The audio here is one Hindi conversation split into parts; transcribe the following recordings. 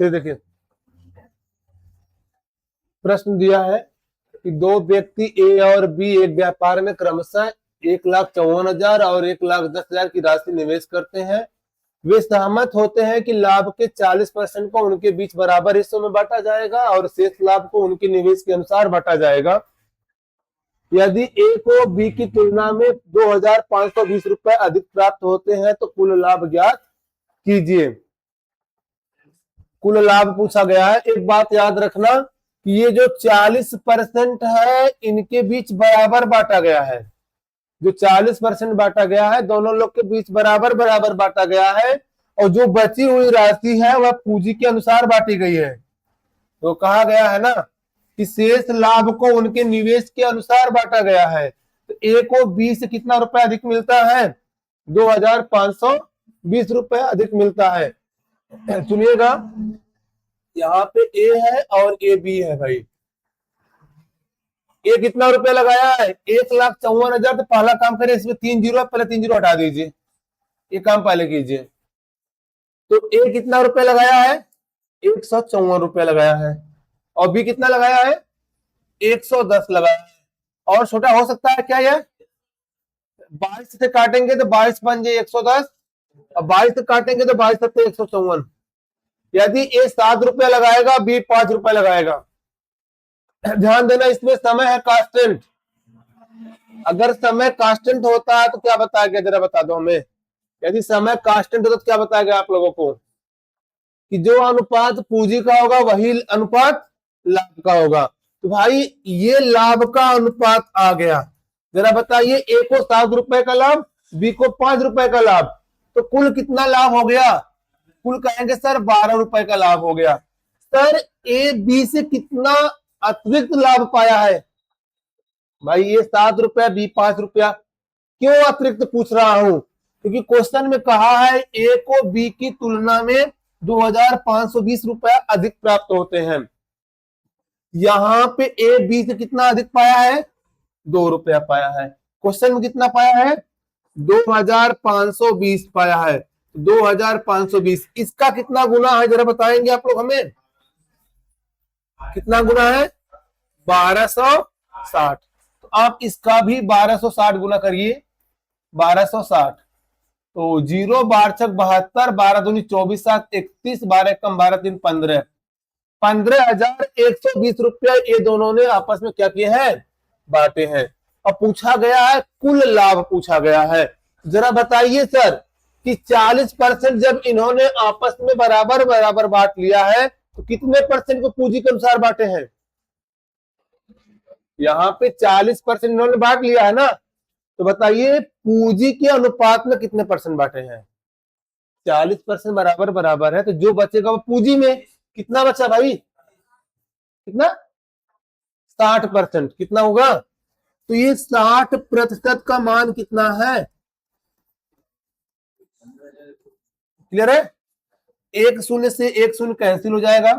फिर देखिए प्रश्न दिया है कि दो व्यक्ति ए और बी एक व्यापार में क्रमशः 1,54,000 और 1,10,000 की राशि निवेश करते हैं। वे सहमत होते हैं कि लाभ के 40% को उनके बीच बराबर हिस्सों में बांटा जाएगा और शेष लाभ को उनके निवेश के अनुसार बांटा जाएगा। यदि ए को बी की तुलना में 2,520 रुपए अधिक प्राप्त होते हैं तो कुल लाभ ज्ञात कीजिए। कुल लाभ पूछा गया है। एक बात याद रखना कि ये जो 40% है इनके बीच बराबर बांटा गया है। जो 40% बांटा गया है दोनों लोग के बीच बराबर बराबर बांटा गया है और जो बची हुई राशि है वह पूंजी के अनुसार बांटी गई है। तो कहा गया है ना कि शेष लाभ को उनके निवेश के अनुसार बांटा गया है। तो ए को बी से कितना रुपए अधिक मिलता है? 2,520 रुपए अधिक मिलता है। सुनिएगा यहाँ पे ए है और ए बी है भाई। ये कितना रुपया लगाया है? 1,54,000। तो पहला काम करें इसमें 3 जीरो, पहले 3 जीरो हटा दीजिए, ये काम पहले कीजिए। तो ए कितना रुपया लगाया है? 154 रुपया लगाया है। और बी कितना लगाया है? 110 लगाया है। और छोटा हो सकता है क्या? यह 22 से काटेंगे तो 22 बन जाए 110, और 22 से काटेंगे तो 22 सत्ते 154। यदि ए 7 रुपया लगाएगा, बी 5 रुपया लगाएगा। ध्यान देना इसमें समय है कांस्टेंट। अगर समय कांस्टेंट होता है तो क्या बताया गया, जरा बता दो हमें। यदि समय कांस्टेंट होता तो क्या बताया गया आप लोगों को कि जो अनुपात पूंजी का होगा वही अनुपात लाभ का होगा। तो भाई ये लाभ का अनुपात आ गया। जरा बताइए, ए को 7 रुपए का लाभ, बी को 5 रुपए का लाभ, तो कुल कितना लाभ हो गया? कुल कहेंगे सर 12 रुपए का लाभ हो गया। सर ए बी से कितना अतिरिक्त लाभ पाया है? भाई ये 7 रुपया, बी 5 रुपया। क्यों अतिरिक्त पूछ रहा हूं? क्योंकि क्वेश्चन में कहा है ए को बी की तुलना में 2,520 रुपया अधिक प्राप्त होते हैं। यहां पे ए बी से कितना अधिक पाया है? 2 रुपया पाया है। क्वेश्चन में कितना पाया है? 2,520 पाया है। 2,520 इसका कितना गुना है जरा बताएंगे आप लोग हमें? कितना गुना है? 1260। तो आप इसका भी 1260 गुना करिए। 1260 तो 0 12 छक 72, 12 दूनी 24, 7 31, 12 कम 12 3 15, 15,120 रुपया ये दोनों ने आपस में क्या किए हैं? बांटे हैं। अब पूछा गया है कुल लाभ पूछा गया है। जरा बताइए सर कि 40% जब इन्होंने आपस में बराबर बराबर बांट लिया है तो कितने परसेंट को पूंजी के अनुसार बांटे हैं? यहाँ पे 40% इन्होंने बांट लिया है ना, तो बताइए पूंजी के अनुपात में कितने परसेंट बांटे हैं? 40% बराबर बराबर है, तो जो बचेगा वो पूंजी में कितना बचा भाई? कितना? 60%। कितना होगा? तो ये 60% का मान कितना है? क्लियर है? 1 शून्य से 1 शून्य कैंसिल हो जाएगा।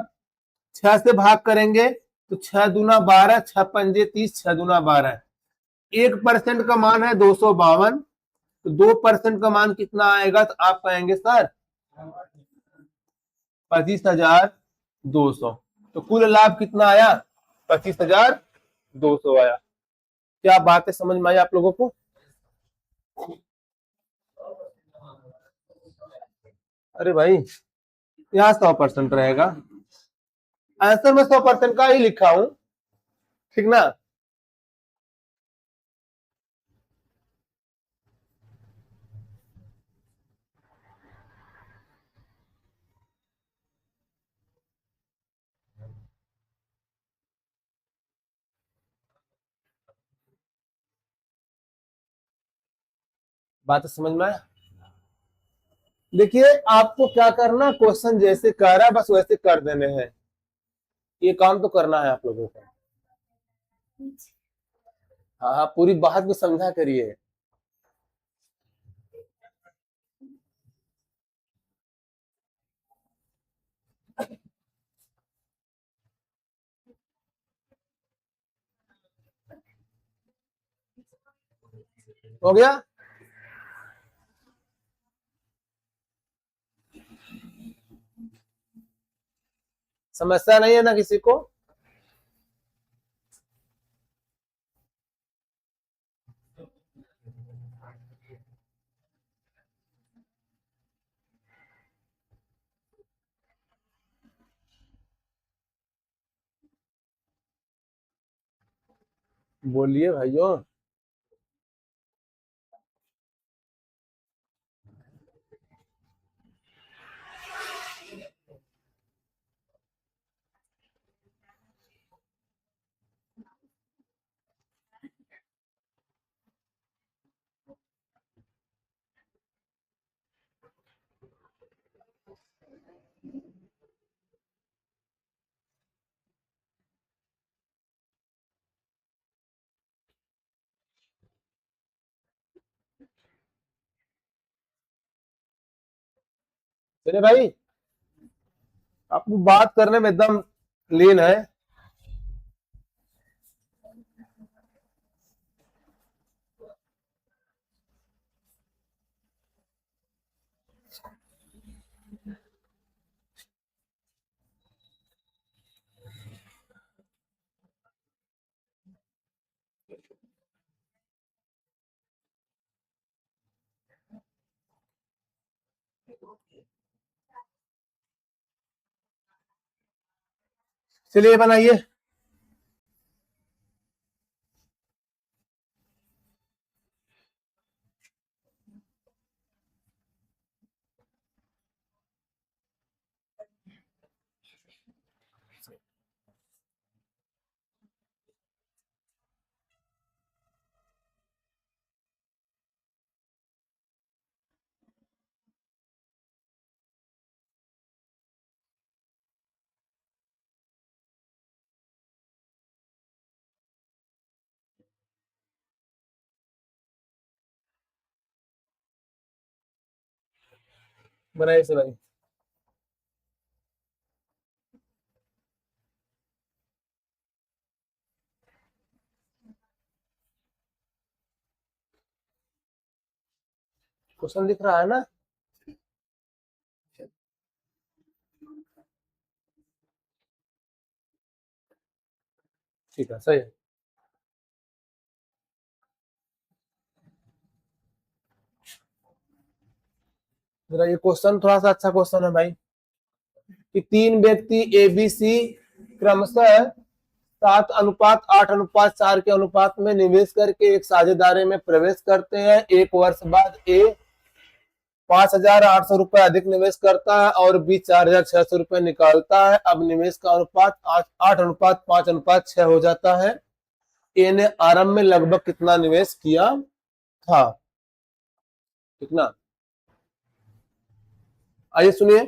6 से भाग करेंगे तो 6 दूना 12, 6 पंजे 30, 6 दूना 12। 1% का मान है 252। तो 2% का मान कितना आएगा? तो आप कहेंगे सर 25,200। तो कुल लाभ कितना आया? 25,200 आया। क्या बात है, समझ में आई आप लोगों को? अरे भाई यहाँ 100% रहेगा। आंसर में 100% का ही लिखा हूं, ठीक ना? बात समझ में आया? देखिए आपको क्या करना, क्वेश्चन जैसे कह रहा है बस वैसे कर देने हैं। ये काम तो करना है आप लोगों को। हाँ हाँ, पूरी बात को समझा करिए। हो गया? समस्या नहीं है ना किसी को? बोलिए भाइयों। चलिए भाई, आपको बात करने में एकदम लीन है। चलिए बनाइए। बनाइए से भाई। क्वेश्चन दिख रहा है ना? ठीक है, सही है। जरा ये क्वेश्चन थोड़ा सा अच्छा क्वेश्चन है भाई, कि तीन व्यक्ति ए बी सी क्रमशः 7:8:4 के अनुपात में निवेश करके एक साझेदारी में प्रवेश करते हैं। एक वर्ष बाद ए 5,800 रुपए अधिक निवेश करता है और बी 4,600 रुपए निकालता है। अब निवेश का अनुपात 8:5:6 हो जाता है। ए ने आरंभ में लगभग कितना निवेश किया था? कितना? आइए सुनिए।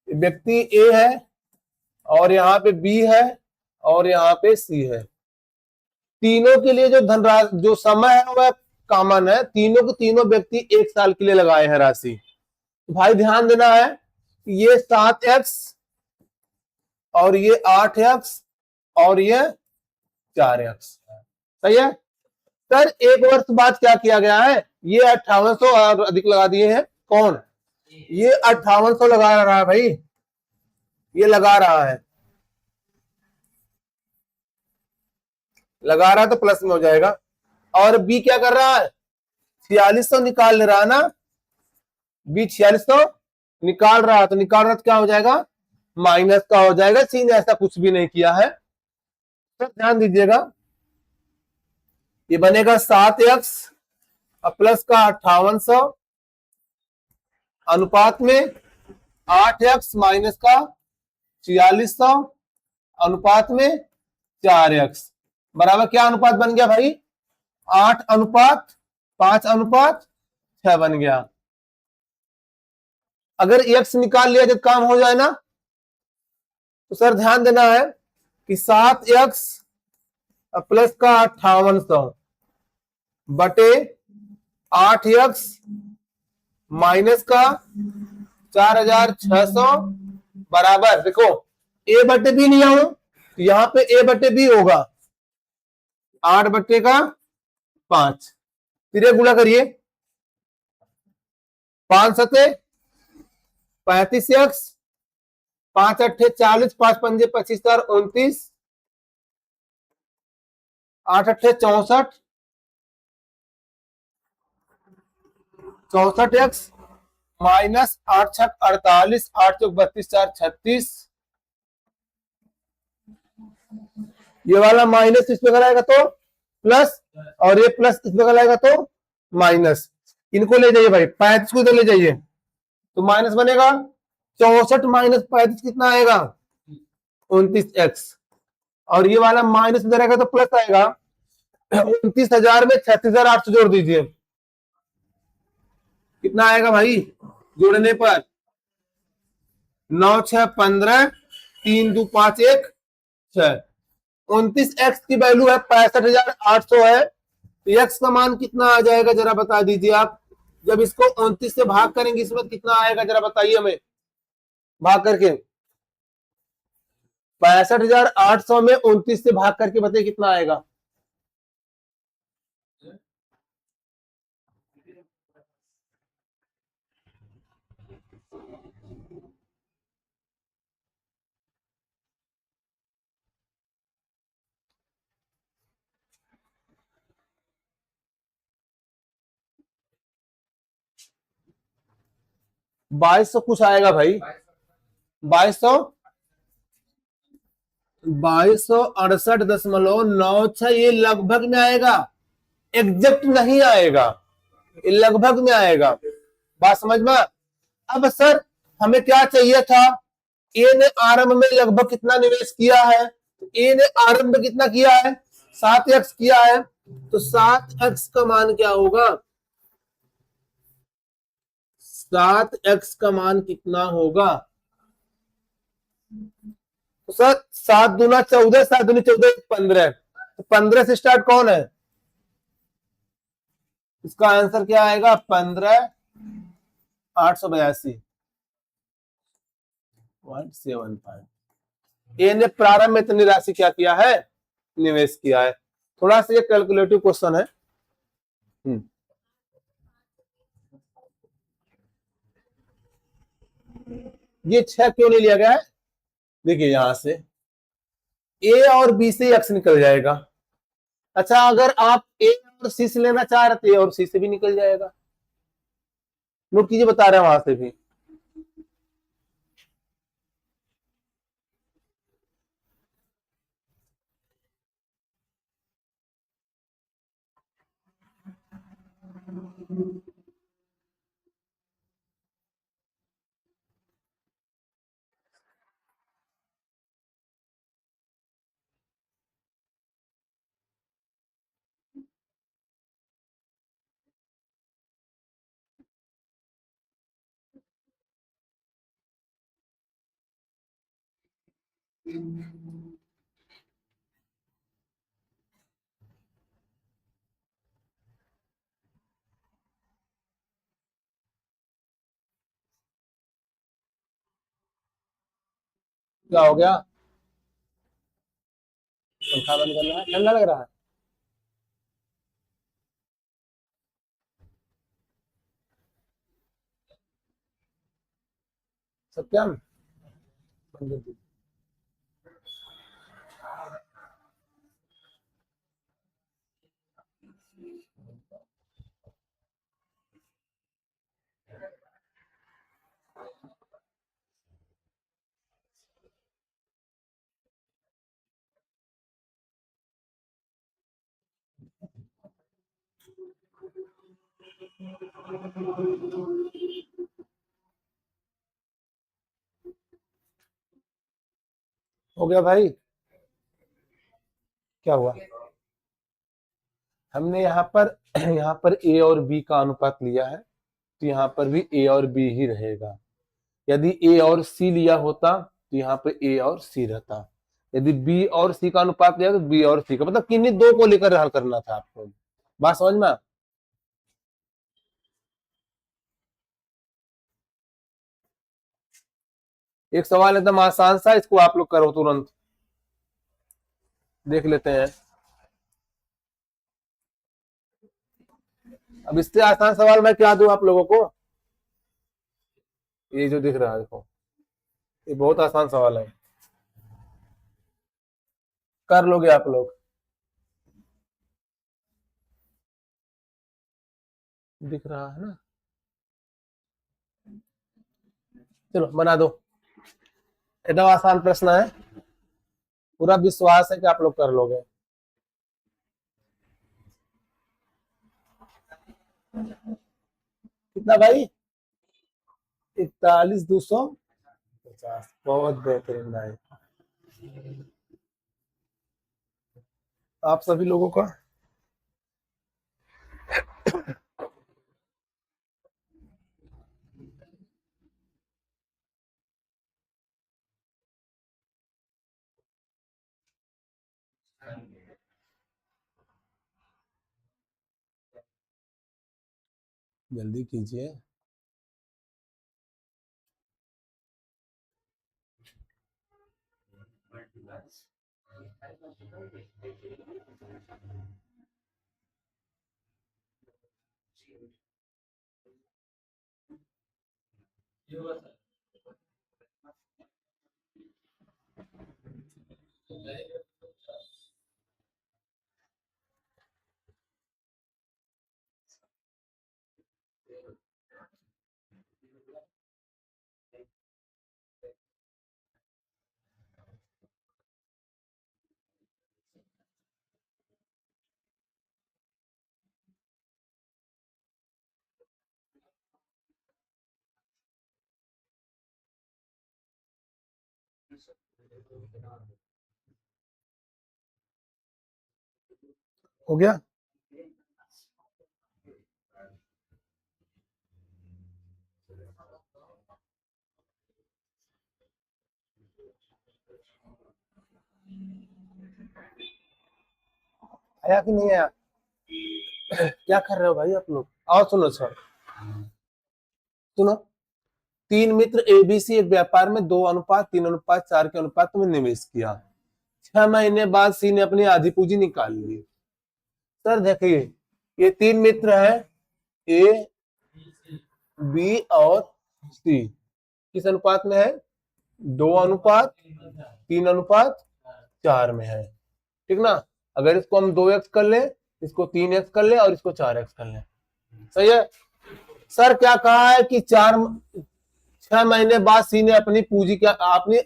व्यक्ति ए है और यहाँ पे बी है और यहाँ पे सी है। तीनों के लिए जो धनराशि, जो समय है वह कॉमन है। तीनों के तीनों व्यक्ति 1 साल के लिए लगाए हैं राशि। भाई ध्यान देना है, ये 7x और ये 8x और ये 4x। सही है सर? एक वर्ष बाद क्या किया गया है? ये 5800 और अधिक लगा दिए हैं। कौन? ये 5800 लगा रहा है भाई, ये लगा रहा है, लगा रहा है तो प्लस में हो जाएगा। और बी क्या कर रहा है? 4600 निकाल ले रहा है ना? बी 4600 निकाल रहा है, तो निकाल रहा तो क्या हो जाएगा? माइनस का हो जाएगा। सी ने ऐसा कुछ भी नहीं किया है। तो ध्यान दीजिएगा, ये बनेगा 7x प्लस का 5800 अनुपात में 8x माइनस का 4600 अनुपात में 4x बराबर क्या अनुपात बन गया भाई? 8:5:6 बन गया। अगर x निकाल लिया जब काम हो जाए ना, तो सर ध्यान देना है कि 7x प्लस का 5800 बटे 8x माइनस का 4,600 बराबर, देखो ए बटे बी नहीं आऊं तो यहां पे ए बटे बी होगा 8/5। फिर गुणा करिए, 5 सते 35x, 5 अट्ठे 40, 5 पंजे 25, 4 29, 8 अट्ठे 64, 64x माइनस 8 छक 48, 8 चौक 32, 4 36, ये वाला माइनस इस पे कराएगा तो प्लस, और ये प्लस इस पे कराएगा तो माइनस। इनको ले जाइए भाई, 35 को इधर ले जाइए तो माइनस बनेगा। 64 माइनस 35 कितना आएगा? 29x। और ये वाला माइनस इधर आएगा तो प्लस आएगा। 29,000 में 36,800 जोड़ दीजिए, कितना आएगा भाई जोड़ने पर? 9 6 15, 3 2 5 1 6। 29x की वैल्यू है 65,800 है, तो x का मान कितना आ जाएगा जरा बता दीजिए आप। जब इसको 29 से भाग करेंगे इसमें कितना आएगा जरा बताइए हमें, भाग करके 65,800 में 29 से भाग करके बताइए कितना आएगा। बाईस सौ कुछ आएगा भाई, 2200, 2268.96, ये लगभग में आएगा, एग्जैक्ट नहीं आएगा, ये लगभग में आएगा। बात समझ में? अब सर हमें क्या चाहिए था? ए ने आरंभ में लगभग कितना निवेश किया है? ए ने आरंभ में कितना किया है? 7x किया है, तो 7x का मान क्या होगा? 7x का मान कितना होगा? तो सर 7 दूना 14, 7 दूनी 14, 15, तो 15 से स्टार्ट कौन है? इसका आंसर क्या आएगा? 15,882.75। ए ने प्रारंभ में इतनी राशि क्या किया है? निवेश किया है। थोड़ा सा ये कैलकुलेटिव क्वेश्चन है। ये 6 क्यों नहीं लिया गया है? देखिए यहां से ए और बी से एक्स निकल जाएगा। अच्छा अगर आप ए और सी से लेना चाह रहे थे, और सी से भी निकल जाएगा। नोट कीजिए, बता रहे हैं वहां से भी। क्या हो गया? पंखा बंद करना है, ठंडा लग रहा है। सत्यम बंद कर दीजिए। हो गया भाई? क्या हुआ? हमने यहाँ पर ए और बी का अनुपात लिया है, तो यहाँ पर भी ए और बी ही रहेगा। यदि ए और सी लिया होता तो यहाँ पे ए और सी रहता। यदि बी और सी का अनुपात लिया तो बी और सी का, मतलब किन्हीं दो को लेकर हल करना था आपको। बात समझ में? एक सवाल एकदम आसान सा, इसको आप लोग करो तुरंत, देख लेते हैं। अब इससे आसान सवाल मैं क्या दूं आप लोगों को? ये जो दिख रहा है देखो, ये बहुत आसान सवाल है, कर लोगे आप लोग। दिख रहा है ना, चलो बना दो। एकदम आसान प्रश्न है, पूरा विश्वास है कि आप लोग कर लोगे। कितना भाई? 41,250। बहुत बेहतरीन भाई, आप सभी लोगों का जल्दी कीजिए। हो गया? आया कि नहीं आया? क्या कर रहे हो भाई आप लोग? आओ सुनो सर, सुनो। तीन मित्र एबीसी एक व्यापार में 2:3:4 के अनुपात में निवेश किया। 6 महीने बाद सी ने अपनी आधी पूंजी निकाल ली। सर देखिए, ये तीन मित्र हैं, ए, बी और सी, किस अनुपात में है? 2:3:4 में है, ठीक ना? अगर इसको हम 2x कर ले, इसको 3x कर ले और इसको 4x कर ले, सही है। सर क्या कहा है कि 6 महीने बाद सी ने अपनी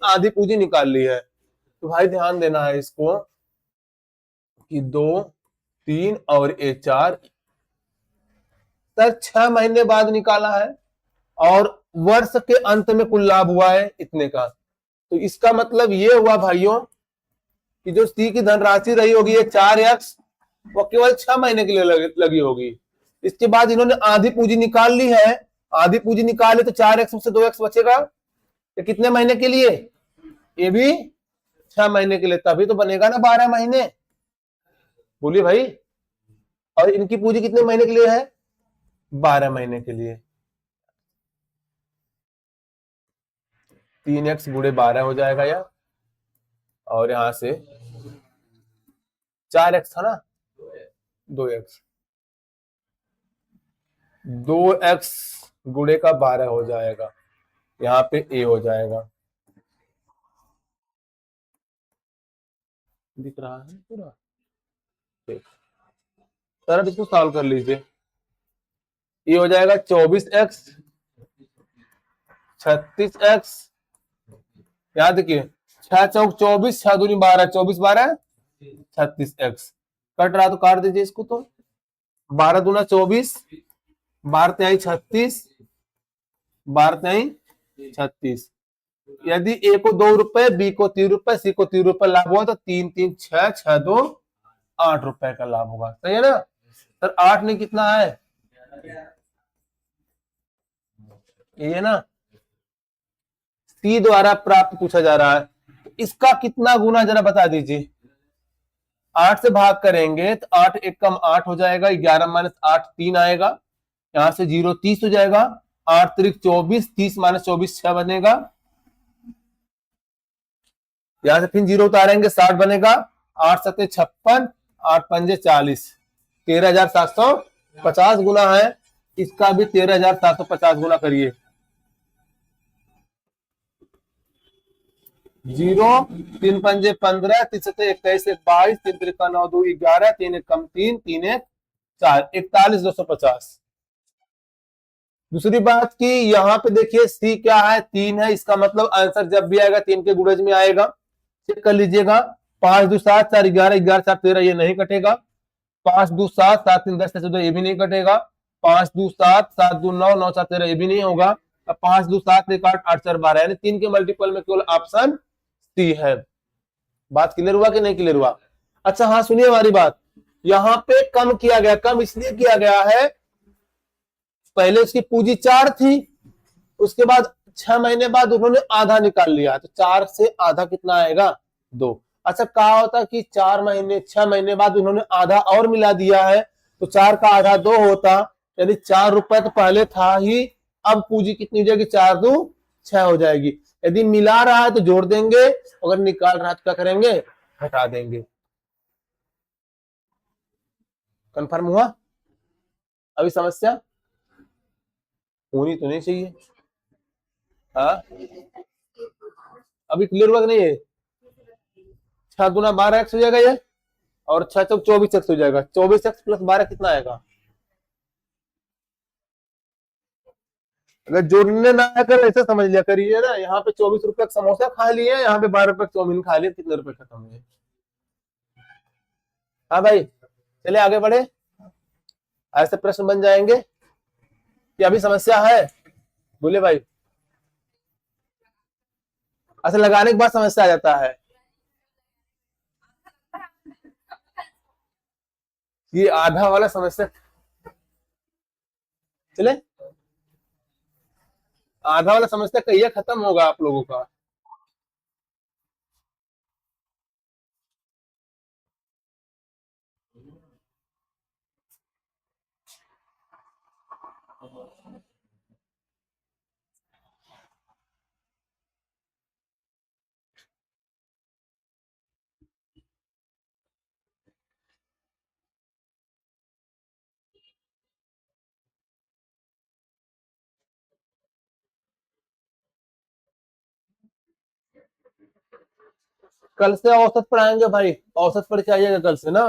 आधी पूंजी निकाल ली है। तो भाई ध्यान देना है इसको कि 2, 3 और ये 4, सर 6 महीने बाद निकाला है और वर्ष के अंत में कुल लाभ हुआ है इतने का। तो इसका मतलब ये हुआ भाइयों कि जो सी की धनराशि रही होगी ये 4x, वो केवल 6 महीने के लिए लगी होगी। इसके बाद इन्होंने आधी पूंजी निकाल ली है, आधी पूंजी निकाले तो 4x में से 2x बचेगा, ये कितने महीने के लिए? ये भी 6 महीने के लिए, तभी तो बनेगा ना 12 महीने। बोलिए भाई, और इनकी पूंजी कितने महीने के लिए है? 12 महीने के लिए। 3x गुणे 12 हो जाएगा या, और यहां से 4x था ना, 2x, 2x गुणे का 12 हो जाएगा, यहाँ पे a हो जाएगा। दिख रहा है पूरा? ठीक, सर अब इसको सॉल्व कर लीजिए। ये हो जाएगा 24x, 36x, याद देखिए 6 चौक 24, 6 दूनी 12, 24 12 36x। कट रहा तो काट दीजिए इसको, तो 12 दूना 24, 12 तिहाई 36, 12 तिहाई 36। यदि ए को 2 रुपए, बी को 3 रुपए, सी को 3 रुपए लाभ हुआ तो 3 3 6, 6 2 8 रुपए का लाभ होगा, सही है ना? सर 8 नहीं कितना है? ये ना सी द्वारा प्राप्त पूछा जा रहा है, इसका कितना गुना जरा बता दीजिए। 8 से भाग करेंगे तो 8 एक कम 8 हो जाएगा, 11 माइनस 8 3 आएगा, यहां से 0 30 हो जाएगा, 8 त्रिक 24, 30 माइनस 24 6 बनेगा, यहां से फिर 0 उतारेंगे 60 बनेगा, 8 सत्ते 56, 8 पंजे 40, 13,750 गुना है, इसका भी 13,750 गुना करिए। जीरो, तीन पंजे 15, तीन सत्ते 21, एक 22, तीन त्रिका 9, 2 11, तीन एक कम 3, तीन एक 4, 41,250। दूसरी बात की यहाँ पे देखिए सी क्या है, 3 है, इसका मतलब आंसर जब भी आएगा 3 के गुणज में आएगा। चेक कर लीजिएगा। 5 2 7 4 11, 11 4 13, ये नहीं कटेगा। 5 2 7 7 3 10 14, ये भी नहीं कटेगा। 5 2 7 7 2 9 9 4 13, ये भी नहीं होगा। अब 5 2 7 1 8 8 4 12, यानी 3 के मल्टीपल में केवल ऑप्शन सी है। बात क्लियर हुआ कि नहीं क्लियर हुआ? अच्छा हाँ, सुनिए हमारी बात। यहाँ पे कम किया गया, कम इसलिए किया गया है, पहले उसकी पूंजी 4 थी, उसके बाद 6 महीने बाद उन्होंने आधा निकाल लिया, तो 4 से आधा कितना आएगा? 2। अच्छा कहा होता कि 4 महीने 6 महीने बाद उन्होंने आधा और मिला दिया है, तो 4 का आधा 2 होता, यानी 4 रुपए तो पहले था ही, अब पूंजी कितनी हो जाएगी? 4 2 6 हो जाएगी। यदि मिला रहा है तो जोड़ देंगे, अगर निकाल रहा है तो क्या करेंगे? हटा देंगे। कंफर्म हुआ? अभी समस्या होनी तो नहीं चाहिए। हाँ, अभी क्लियर हुआ कि नहीं है? 6 गुना 12 एक्स हो जाएगा ये, और 6 चौक 24 एक्स हो जाएगा। 24 एक्स प्लस 12 कितना आएगा? अगर जोड़ने ना आकर ऐसे समझ लिया करिए ना, यहाँ पे 24 रुपए का समोसा खा लिए, यहाँ पे 12 रुपए का चाउमीन खा लिए, कितने रुपए खत्म हुए? हाँ भाई, चलिए आगे बढ़े। ऐसे प्रश्न बन जाएंगे कि अभी समस्या है? बोले भाई। ऐसे लगाने के बाद समस्या आ जाता है। ये आधा वाला समस्या, चले आधा वाला समस्या कहिए खत्म होगा आप लोगों का? कल से औसत पढ़ाएंगे भाई, औसत पढ़ के आइएगा कल से ना।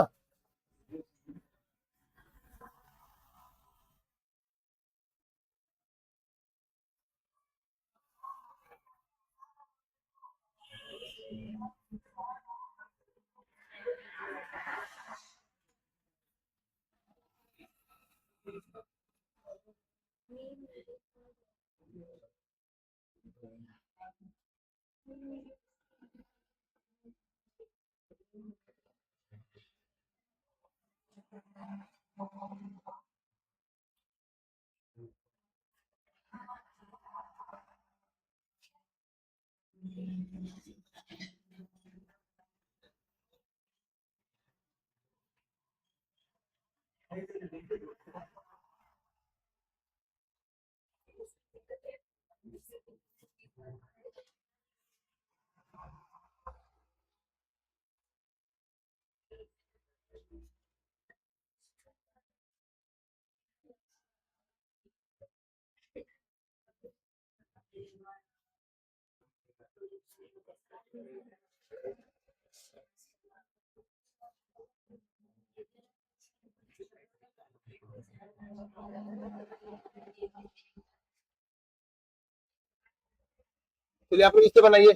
चलिए आप लोग इससे बनाइए।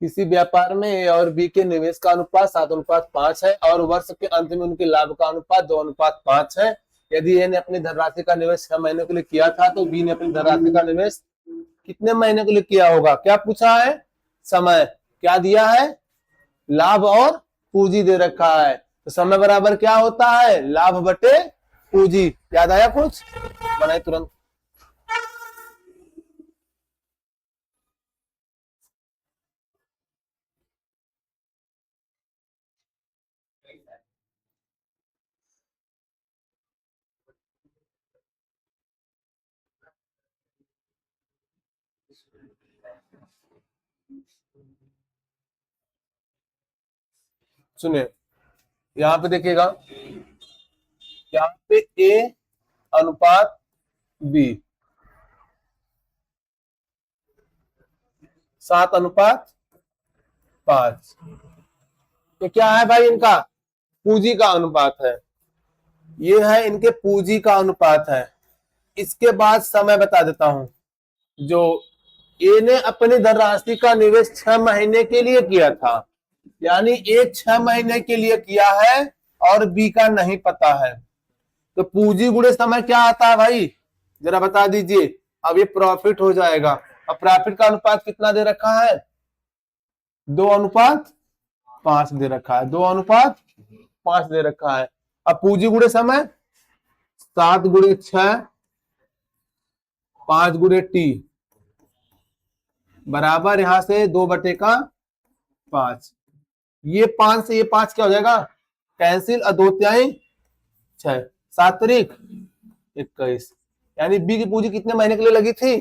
किसी व्यापार में ए और बी के निवेश का अनुपात 7:5 है और वर्ष के अंत में उनके लाभ का अनुपात 2:5 है। यदि ए ने अपनी धनराशि का निवेश 6 महीने के लिए किया था, तो बी ने अपनी धनराशि का निवेश कितने महीने के लिए किया होगा? क्या पूछा है? समय। क्या दिया है? लाभ और पूंजी दे रखा है। तो समय बराबर क्या होता है? लाभ बटे पूंजी। याद आया कुछ? बनाए तुरंत। सुनिए, यहां पे देखिएगा, यहाँ पे ए अनुपात बी 7:5। तो क्या है भाई, इनका पूंजी का अनुपात है, ये है इनके पूंजी का अनुपात है। इसके बाद समय बता देता हूं। जो ए ने अपनी धनराशि का निवेश 6 महीने के लिए किया था, यानी ए 6 महीने के लिए किया है और बी का नहीं पता है, तो पूंजी गुणे समय क्या आता है भाई, जरा बता दीजिए। अब ये प्रॉफिट हो जाएगा। अब प्रॉफिट का अनुपात कितना दे रखा है, 2:5 दे रखा है, 2:5 दे रखा है। अब पूंजी गुणे समय 7 × 6 5 × T बराबर यहां से 2/5। ये 5 से ये 5 क्या हो जाएगा, कैंसिल, और 2×6 7 तारीख 21। यानी बी की पूंजी कितने महीने के लिए लगी थी,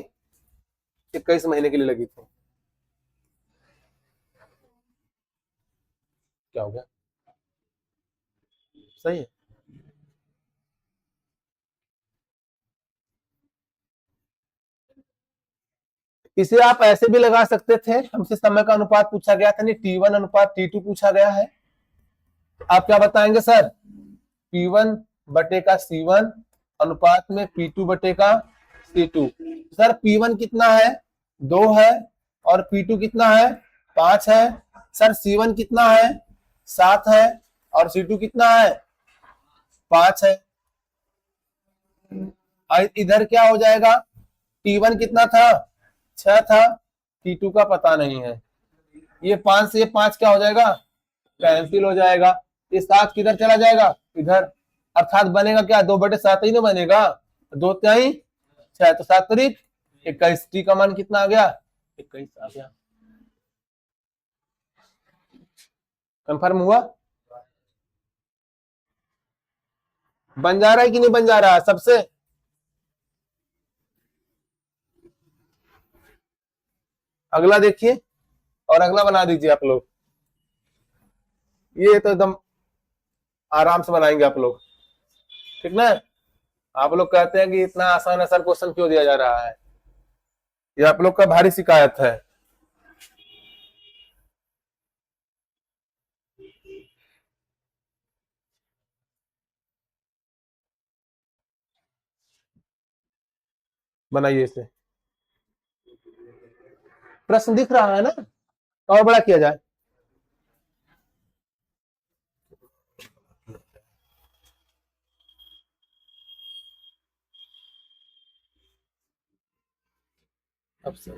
21 महीने के लिए लगी थी। क्या हो गया, सही है। इसे आप ऐसे भी लगा सकते थे, हमसे समय का अनुपात पूछा गया था, नहीं T1 अनुपात T2 पूछा गया है। आप क्या बताएंगे सर, P1/C1 अनुपात में P2/C2। सर P1 कितना है, 2 है, और P2 कितना है, 5 है। सर C1 कितना है, 7 है, और C2 कितना है, 5 है। इधर क्या हो जाएगा, T1 कितना था, 6 था, T2 का पता नहीं है। ये 5 से ये 5 क्या हो जाएगा, कैंसिल हो जाएगा। ये 7 किधर चला जाएगा, इधर, अर्थात बनेगा क्या, 2/7 ही ना बनेगा, 2×3 6, तो 7 तारीख 21। टी का मान कितना आ गया, 21 आ गया। कंफर्म हुआ, बन जा रहा है कि नहीं बन जा रहा है सबसे। अगला देखिए, और अगला बना दीजिए आप लोग। ये तो एकदम आराम से बनाएंगे आप लोग, ठीक ना। आप लोग कहते हैं कि इतना आसान आसान क्वेश्चन क्यों दिया जा रहा है, ये आप लोग का भारी शिकायत है। बनाइए इसे, प्रश्न दिख रहा है ना, और बड़ा किया जाए। अब से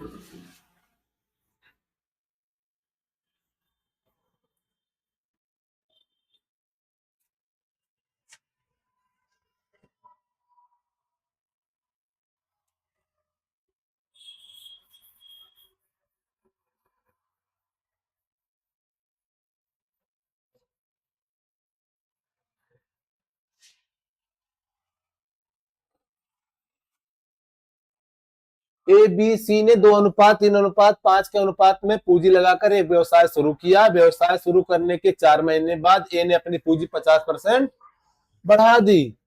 ए बी सी ने 2:3:5 के अनुपात में पूंजी लगाकर एक व्यवसाय शुरू किया। व्यवसाय शुरू करने के 4 महीने बाद ए ने अपनी पूंजी 50% बढ़ा दी,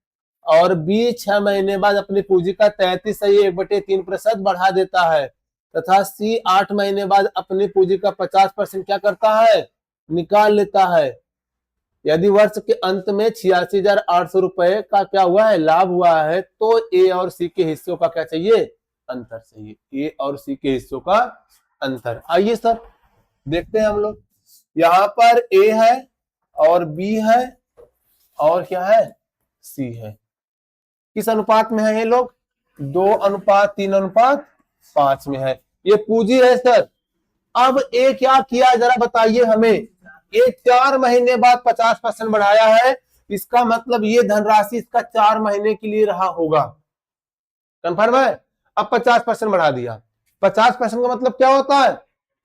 और बी 6 महीने बाद अपनी पूंजी का 33.1/3% बढ़ा देता है, तथा सी 8 महीने बाद अपनी पूंजी का 50% क्या करता है, निकाल लेता है। यदि वर्ष के अंत में 86,800 रुपए का क्या हुआ है, लाभ हुआ है, तो ए और सी के हिस्सों का क्या चाहिए, अंतर चाहिए। ए और सी के हिस्सों का अंतर। आइए सर देखते हैं हम लोग। यहां पर ए है और बी है और क्या है, सी है। किस अनुपात में है ये लोग, 2:3:5 में है। ये पूंजी है सर। अब ए क्या किया जरा बताइए हमें, ये 4 महीने बाद 50% बढ़ाया है, इसका मतलब ये धनराशि इसका 4 महीने के लिए रहा होगा। कंफर्म है। अब 50% बढ़ा दिया, 50% का मतलब क्या होता है,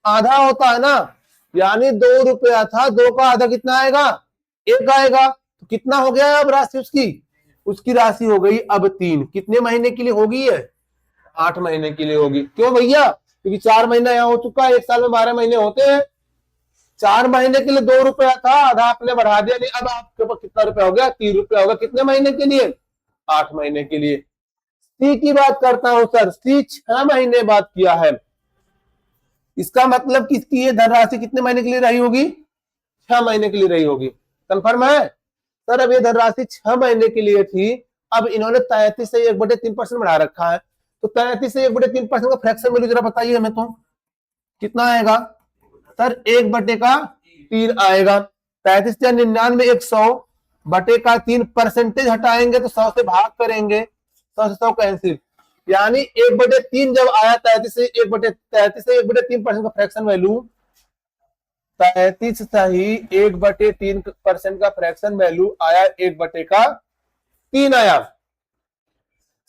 आधा होता है ना, यानी 2 रुपया था, 2 का आधा कितना आएगा, 1 आएगा। तो कितना हो गया अब राशि उसकी राशि हो गई अब 3। कितने महीने के लिए होगी ये, 8 महीने के लिए होगी। क्यों भैया, क्योंकि 4 महीना यहाँ हो चुका है, 1 साल में 12 महीने होते हैं। 4 महीने के लिए 2 रुपया था, आधा आपने बढ़ा दिया, नहीं अब आपके पास कितना रुपया हो गया, 3 रुपया होगा। कितने महीने के लिए? 8 महीने के लिए। सी की बात करता हूं सर, सी 6 महीने बाद किया है, इसका मतलब कि इसकी ये धनराशि कितने महीने के लिए रही होगी? 6 महीने के लिए रही होगी। कंफर्म है सर? अब ये धनराशि 6 महीने के लिए थी, अब इन्होंने 33 से 1/3% बढ़ा रखा है, तो 33 से 1/3% का फ्रैक्शन वैल्यू जरा बताइए हमें, तो कितना आएगा सर? 1/3 आएगा। 33 या 99, 100/3 हटाएंगे तो 100 से भाग करेंगे, 100 से 100 कैंसिल, यानी 1/3 जब आया 33 से 1/3% का फ्रैक्शन वैल्यू, 33 सही 1/3% का फ्रैक्शन वैल्यू आया, 1/3 आया।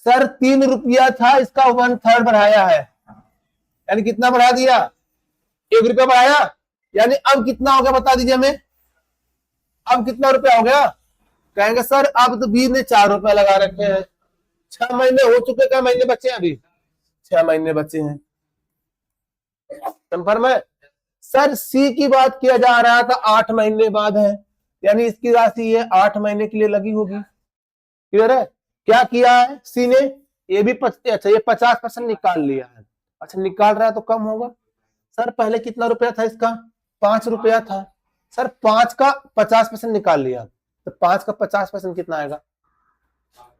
सर 3 रुपया था, इसका 1/3 बढ़ाया है, यानी कितना बढ़ा दिया? 1 रुपया बढ़ाया, यानी अब कितना हो गया बता दीजिए हमें, अब कितना रुपया हो गया? कहेंगे सर अब तो बी ने 4 रुपया लगा रखे हैं, 6 महीने हो चुके, क्या महीने बचे हैं? अभी 6 महीने बचे हैं। कंफर्म है सर? सी की बात किया जा रहा था, 8 महीने बाद है, यानी इसकी राशि ये 8 महीने के लिए लगी होगी। क्लियर है? क्या किया है सी ने? ये भी अच्छा ये 50% निकाल लिया है। अच्छा निकाल रहा है तो कम होगा। सर पहले कितना रुपया था इसका? 5 रुपया था। सर 5 का 50% निकाल लिया, तो 5 का 50% कितना आएगा?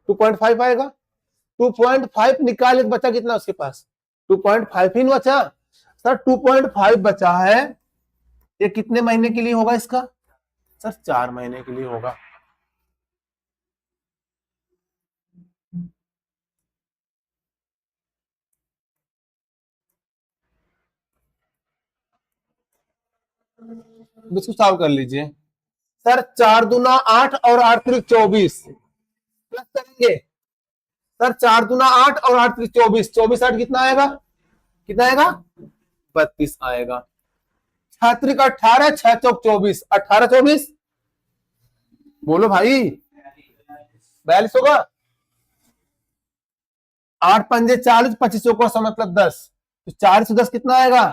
2.5 आएगा। 2.5 निकाले तो बचा कितना उसके पास? 2.5 ही बचा। सर 2.5 बचा है, ये कितने महीने के लिए होगा इसका? सर 4 महीने के लिए होगा। इसको सॉल्व कर लीजिए। सर 4 दूना 8 और 8 त्रिक 24 प्लस करेंगे। सर 4 दूना 8 और 8 त्रिक 24, 24 8 कितना आएगा? कितना आएगा? 32 आएगा। 6 त्रिक 18, 6 चौक 24, 18 24 बोलो भाई 42 होगा। 8 पंजे 40, 25 चौको का मतलब 10, तो 4 से 10 कितना आएगा?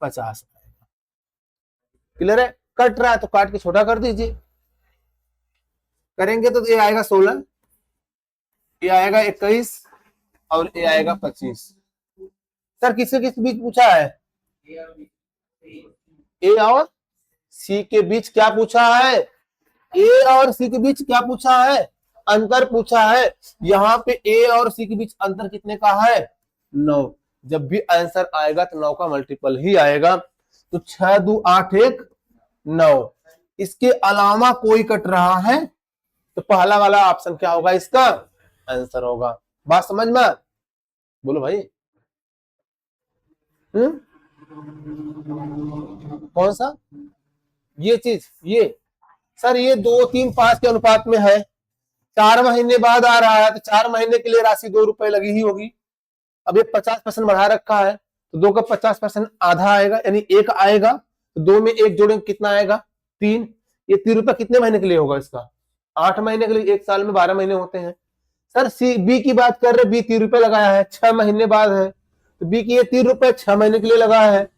50 आएगा। क्लियर है? कट रहा है तो काट के छोटा कर दीजिए, करेंगे तो ये आएगा 16, ये आएगा 21 और ये आएगा 25। सर किसके किस बीच पूछा है? ए और सी के बीच क्या पूछा है? ए और सी के बीच क्या पूछा है? अंतर पूछा है। यहाँ पे ए और सी के बीच अंतर कितने का है? 9। जब भी आंसर आएगा तो 9 का मल्टीपल ही आएगा, तो 6 2 8 1 9। इसके अलावा कोई कट रहा है तो पहला वाला ऑप्शन क्या होगा? इसका आंसर होगा। बात समझ में? बोलो भाई। कौन सा? ये चीज, ये सर ये 2 3 5 के अनुपात में है। 4 महीने बाद आ रहा है तो 4 महीने के लिए राशि 2 रुपए लगी ही होगी। अब ये 50% बढ़ा रखा है, तो 2 का 50% आधा आएगा, यानी 1 आएगा, तो 2 में 1 जोड़ेंगे कितना आएगा? 3। ये 3 रुपया कितने महीने के लिए होगा इसका? 8 महीने के लिए। 1 साल में 12 महीने होते हैं। सर सी बी की बात कर रहे, बी 3 रुपए लगाया है, 6 महीने बाद है, तो बी की ये 3 रुपए 6 महीने के लिए लगाया है।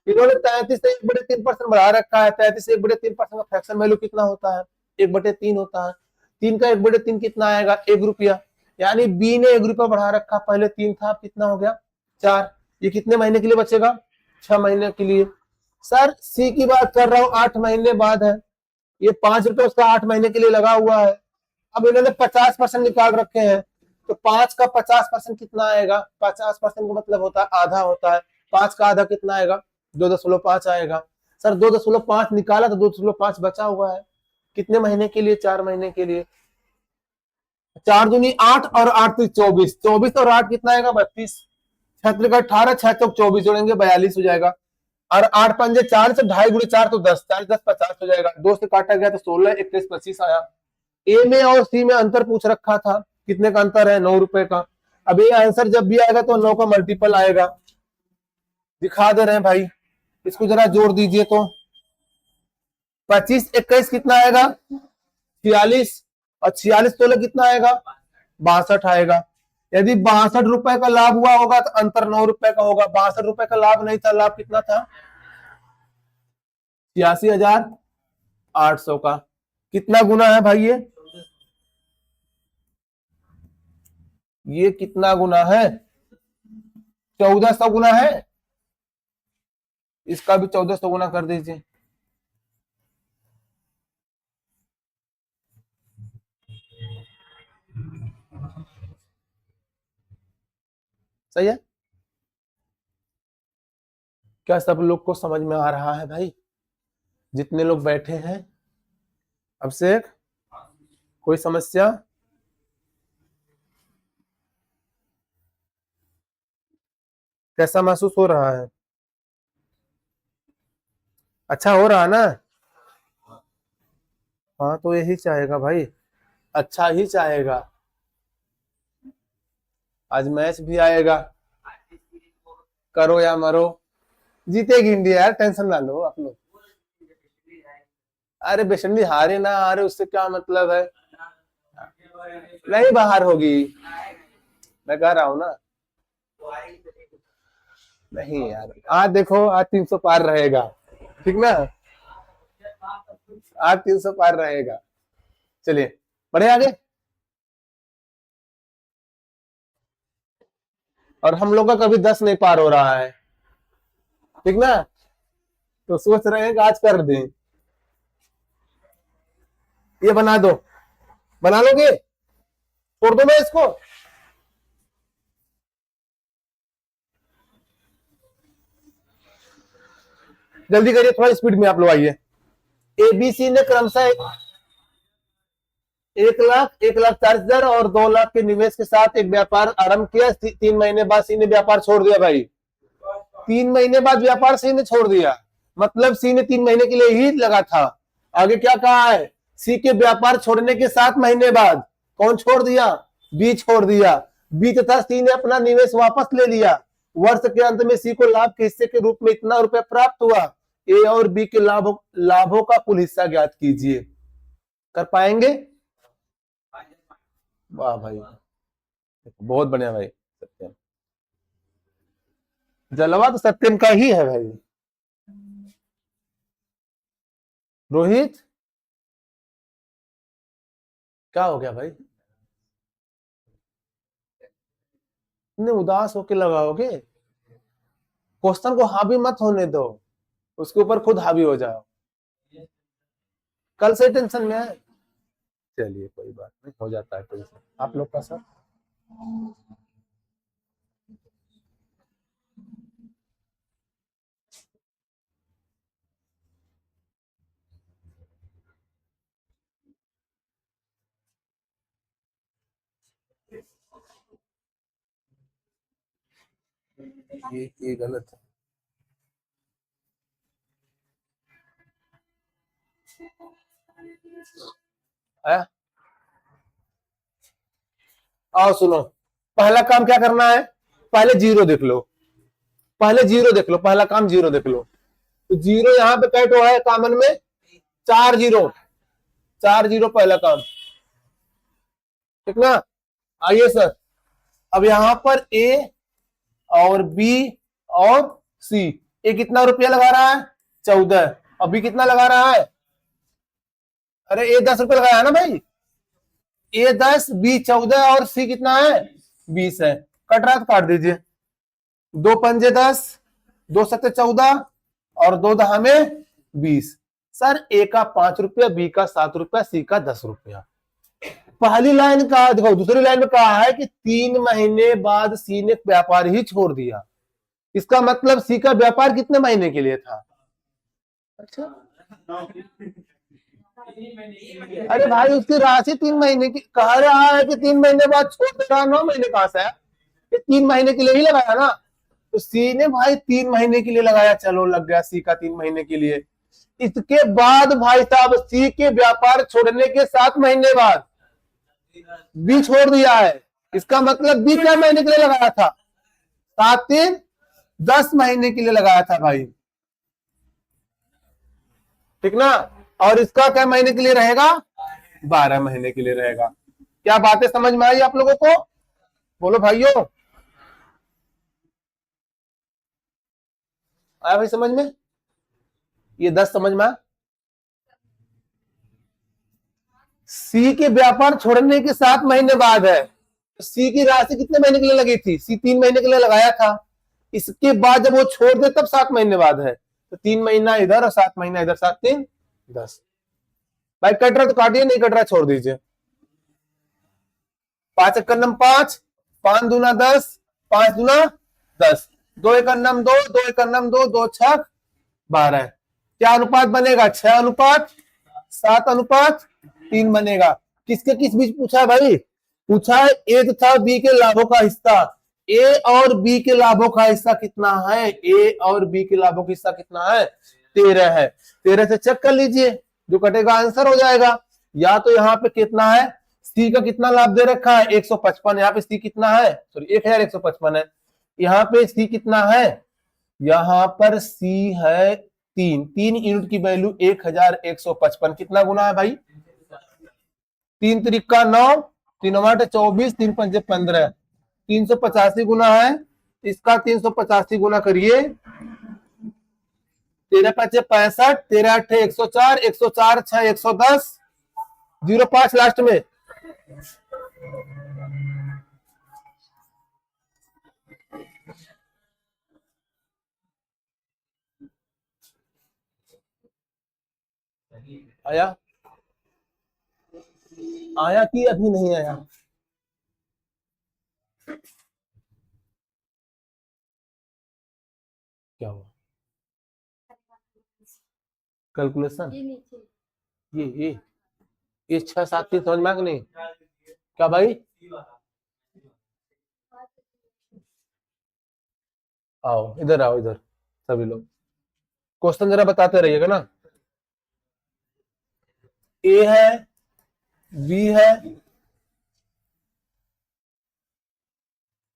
इन्होंने 33 से 1/3% बढ़ा रखा है। 33 से 1/3% का फ्रैक्शन वैल्यू कितना होता है? 1/3 होता है। 3 का 1/3 कितना आएगा? 1 रुपया, यानी बी ने 1 रुपया बढ़ा रखा, पहले 3 था, कितना हो गया? 4। ये कितने महीने के लिए बचेगा? 6 महीने के लिए। सर सी की बात कर रहा हूं, 8 महीने बाद है, ये 5 रुपये उसका 8 महीने के लिए लगा हुआ है। अब इन्होंने 50% निकाल रखे हैं, तो 5 का 50% कितना आएगा? 50% का मतलब होता है आधा होता है। 5 का आधा कितना आएगा? 2.5 आएगा। सर 2.5 निकाला तो 2.5 बचा हुआ है, कितने महीने के लिए? 4 महीने के लिए। 4 दूनी 8 और 8 3 24, 24 और 8 कितना आएगा? 32। 6 3 18, 6 चौक 24 जोड़ेंगे 42 हो जाएगा। और 8 पंजे 40, 2.5 गुणे 4 तो 10, 4 10 50 हो जाएगा। 2 से काटा गया तो 16, 21 25 आया। ए में और सी में अंतर पूछ रखा था, कितने का अंतर है? 9 रुपए का। अब ये आंसर जब भी आएगा तो 9 का मल्टीपल आएगा। दिखा दे रहे हैं भाई, इसको जरा जोड़ दीजिए तो 25 21 कितना आएगा? 46, और 46 16 कितना आएगा? 62 आएगा। यदि 62 रुपए का लाभ हुआ होगा तो अंतर 9 रुपए का होगा। 62 रुपए का लाभ नहीं था, लाभ कितना था? 86,800 का। कितना गुना है भाई ये कितना गुना है? 1400 गुना है। इसका भी 1400 गुना कर दीजिए। सही है? क्या सब लोग को समझ में आ रहा है भाई? जितने लोग बैठे हैं, अब से कोई समस्या? कैसा महसूस हो रहा है? अच्छा हो रहा ना? हाँ तो यही चाहेगा भाई, अच्छा ही चाहेगा। आज मैच भी आएगा, करो या मरो, जीतेगी इंडिया यार, टेंशन ना लो आप लोग। अरे वेस्ट इंडीज हारे ना हारे उससे क्या मतलब है? नहीं बाहर होगी, मैं कह रहा हूं ना। नहीं यार, आज देखो, आज 300 पार रहेगा, ठीक ना? आज 300 पार रहेगा। चलिए बढ़े आगे। और हम लोग का कभी 10 नहीं पार हो रहा है, ठीक ना? तो सोच रहे हैं कि आज कर दें। ये बना दो, बना लोगे? छोड़ दो मैं इसको। जल्दी करिए, थोड़ा स्पीड में आप लोग आइए। एबीसी ने क्रमशः 1,40,000 और 2 लाख के निवेश के साथ एक व्यापार आरंभ किया। 3 महीने बाद सी ने व्यापार छोड़ दिया भाई। 3 महीने बाद व्यापार सी ने छोड़ दिया, मतलब सी ने 3 महीने के लिए ही लगा था। आगे क्या कहा है? सी के व्यापार छोड़ने के 7 महीने बाद कौन छोड़ दिया? बी छोड़ दिया। बी तथा सी ने अपना निवेश वापस ले लिया। वर्ष के अंत में सी को लाभ के हिस्से के रूप में इतना रुपया प्राप्त हुआ। ए और बी के लाभों का कुल हिस्सा ज्ञात कीजिए। कर पाएंगे? वाह भाई, बहुत बढ़िया भाई। सत्यम, जलवा तो सत्यम का ही है भाई। रोहित क्या हो गया भाई? इतने उदास होके लगाओगे? क्वेश्चन को हावी मत होने दो, उसके ऊपर खुद हावी हो जाओ। कल से टेंशन में है। चलिए कोई बात नहीं, हो जाता है टेंशन आप लोग का सब। ये गलत है। आया? आओ सुनो, पहला काम क्या करना है? पहले जीरो देख लो, पहले जीरो देख लो, पहला काम जीरो देख लो। तो जीरो यहाँ पे कैट हुआ है कॉमन में, 4 जीरो, 4 जीरो पहला काम, ठीक ना? आइए सर, अब यहां पर ए और बी और सी, ए कितना रुपया लगा रहा है? 14। और बी कितना लगा रहा है? अरे ए 10 रुपया लगाया है ना भाई। ए 10, बी 14 और सी कितना है? 20 है। कट रहा तो काट दीजिए। 2 पंजे 10, 2 सत्ते 14 और 2 दहा में 20। सर ए का 5 रुपया, बी का 7 रुपया, सी का 10 रुपया। पहली लाइन का देखो, दूसरी लाइन में कहा है कि 3 महीने बाद सी ने व्यापार ही छोड़ दिया। इसका मतलब सी का व्यापार कितने महीने के लिए था? अच्छा, अरे भाई उसकी राशि 3 महीने की कह रहा है कि 3 महीने बाद छोड़ देगा। 9 महीने कहां से है? 3 महीने के लिए ही लगाया ना। तो सी ने भाई 3 महीने के लिए लगाया, चलो लग गया सी का 3 महीने के लिए। इसके बाद भाई साहब सी के व्यापार छोड़ने के 7 महीने बाद बी छोड़ दिया है। इसका मतलब बी क्या महीने के लिए लगाया था? 7 3 10 महीने के लिए लगाया था भाई, ठीक ना? और इसका क्या महीने के लिए रहेगा? 12 महीने के लिए रहेगा। क्या बातें समझ में आई आप लोगों को? बोलो भाइयों, आया भाई समझ में? ये 10 समझ में आया? सी के व्यापार छोड़ने के 7 महीने बाद है। सी की राशि कितने महीने के लिए लगी थी? सी 3 महीने के लिए लगाया था। इसके बाद जब वो छोड़ दे तब 7 महीने बाद है, तो 3 महीना इधर और 7 महीना इधर, 7 3 10। भाई कट रहा तो काटिए, नहीं कट रहा छोड़ दीजिए। 5 एक नम 5, 5 दूना 10, 5 दूना 10, 2 एक नम 2, 2 एक नम 2, 2 छक 12। क्या अनुपात बनेगा? 6:7:3 बनेगा। किसके किस बीच पूछा है भाई? पूछा है ए तथा बी के लाभों का हिस्सा। ए और बी के लाभों का हिस्सा कितना है? ए और बी के लाभों का हिस्सा कितना है? 13 है। 13 से चेक कर लीजिए, जो कटेगा आंसर हो जाएगा। या तो यहाँ पे कितना है, सी का कितना लाभ दे रखा है? 155। यहाँ पे सी कितना है? सॉरी 1155 है। यहाँ पे सी कितना है? यहाँ पर सी है 3 यूनिट की वैल्यू 1155। कितना गुना है भाई? 3 त्रिका 9, 3 8 24, 3 5 15, 385 गुना है। इसका 385 गुना करिए। 13 5 65, 13 8 104, 104 6 110, 05 लास्ट में। आया? आया कि अभी नहीं आया? क्या हुआ? कैलकुलेशन ये 6 7 3 समझ में आ कि नहीं? क्या भाई? आओ इधर, आओ इधर सभी लोग, क्वेश्चन जरा बताते रहिएगा ना। ए है, बी है,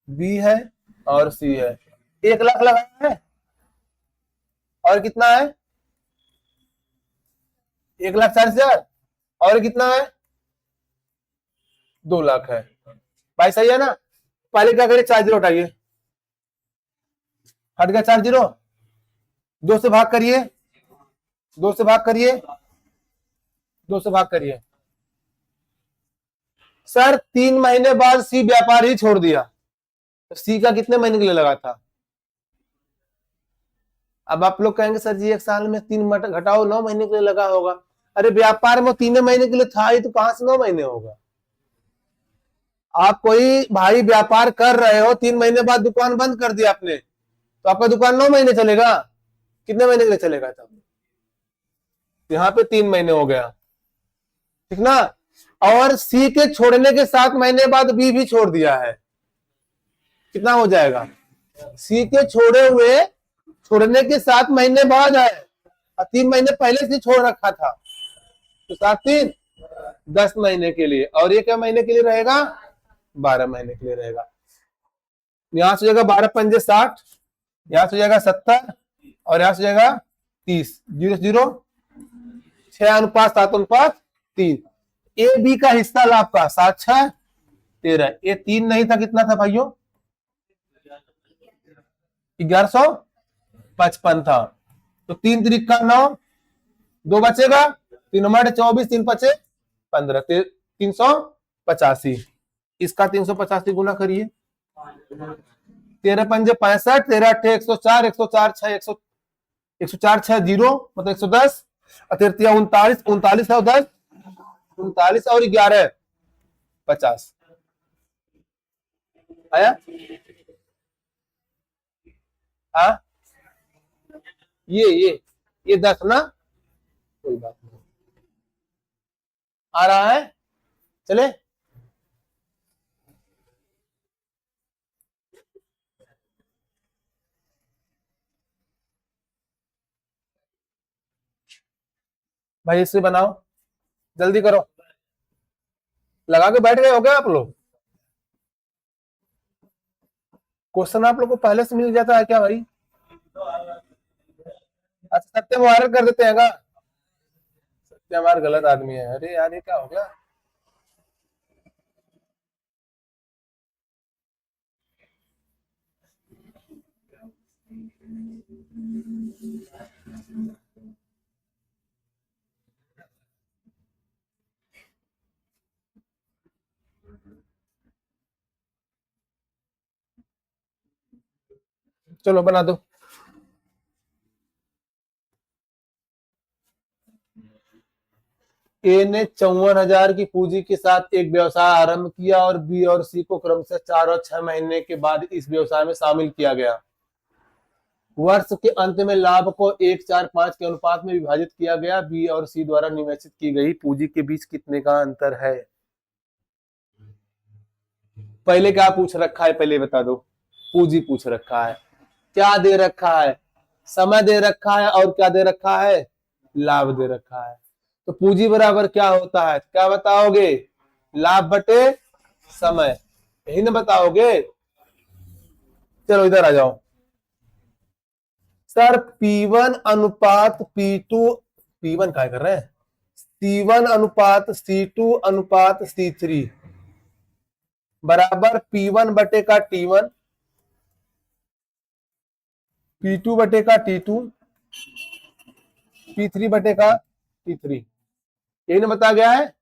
बी है और सी है। 1 लाख लगाया है और कितना है? 1,40,000 और कितना है? 2 लाख है। भाई सही है ना? पहले क्या करिए, 4 जीरो हटाइए। हट गया 4 जीरो। 2 से भाग करिए, 2 से भाग करिए, 2 से भाग करिए। सर 3 महीने बाद सी व्यापार ही छोड़ दिया, तो सी का कितने महीने के लिए लगा था? अब आप लोग कहेंगे सर जी 1 साल में 3 घटाओ 9 महीने के लिए लगा होगा। अरे व्यापार में 3 महीने के लिए था ही, तो कहां से 9 महीने होगा? आप कोई भाई व्यापार कर रहे हो, 3 महीने बाद दुकान बंद कर दिया आपने, तो आपका दुकान 9 महीने चलेगा? कितने महीने के लिए चलेगा तब? यहाँ पे 3 महीने हो गया, ठीक ना? और सी के छोड़ने के 7 महीने बाद बी भी छोड़ दिया है, कितना हो जाएगा? सी के छोड़ने के 7 महीने बाद है, और 3 महीने पहले से छोड़ रखा था, तो 7 3 10 महीने के लिए। और ये क्या महीने के लिए रहेगा? 12 महीने के लिए रहेगा। यहां से जाएगा 12 पंजे 60, यहां से जाएगा 70, और यहां से जाएगा 30, 0 0, 6:7:3। ए बी का हिस्सा लाभ का 7 6 13, ये 3 नहीं था, कितना था भाइयों? 1155 था। तो 3 त्रिका 9, 2 बचेगा, 3 8 24, 3 5 15, 385। इसका 385 गुना करिए। 13 पंजे 65, 13 8 104, 104 6 104 6 0 मतलब 110, और 13 39, 39 है 10, 39 और 11 50। आया? हाँ ये 10 ना, कोई बात नहीं, आ रहा है। चले भाई, इससे बनाओ, जल्दी करो। लगा के बैठ गए हो क्या आप लोग? क्वेश्चन आप लोग को पहले से मिल जाता है क्या भाई? अच्छा सत्य मुबारक कर देते हैं क्या? सत्य हमारा गलत आदमी है। अरे यार ये क्या हो गया? चलो बना दो। ए ने 54,000 की पूंजी के साथ एक व्यवसाय आरंभ किया और बी और सी को क्रमशः 4 और 6 महीने के बाद इस व्यवसाय में शामिल किया गया। वर्ष के अंत में लाभ को 1:4:5 के अनुपात में विभाजित किया गया। बी और सी द्वारा निवेशित की गई पूंजी के बीच कितने का अंतर है? पहले क्या पूछ रखा है, पहले बता दो। पूंजी पूछ रखा है, क्या दे रखा है? समय दे रखा है, और क्या दे रखा है? लाभ दे रखा है। तो पूंजी बराबर क्या होता है, क्या बताओगे? लाभ बटे समय, यही ना बताओगे। चलो इधर आ जाओ। सर P1 अनुपात P2, P1 क्या कर रहे हैं, C1 अनुपात C2 अनुपात C3 बराबर P1 बटे का T1, P2 बटे का T2, P3 बटे का T3, यही ना बता गया है।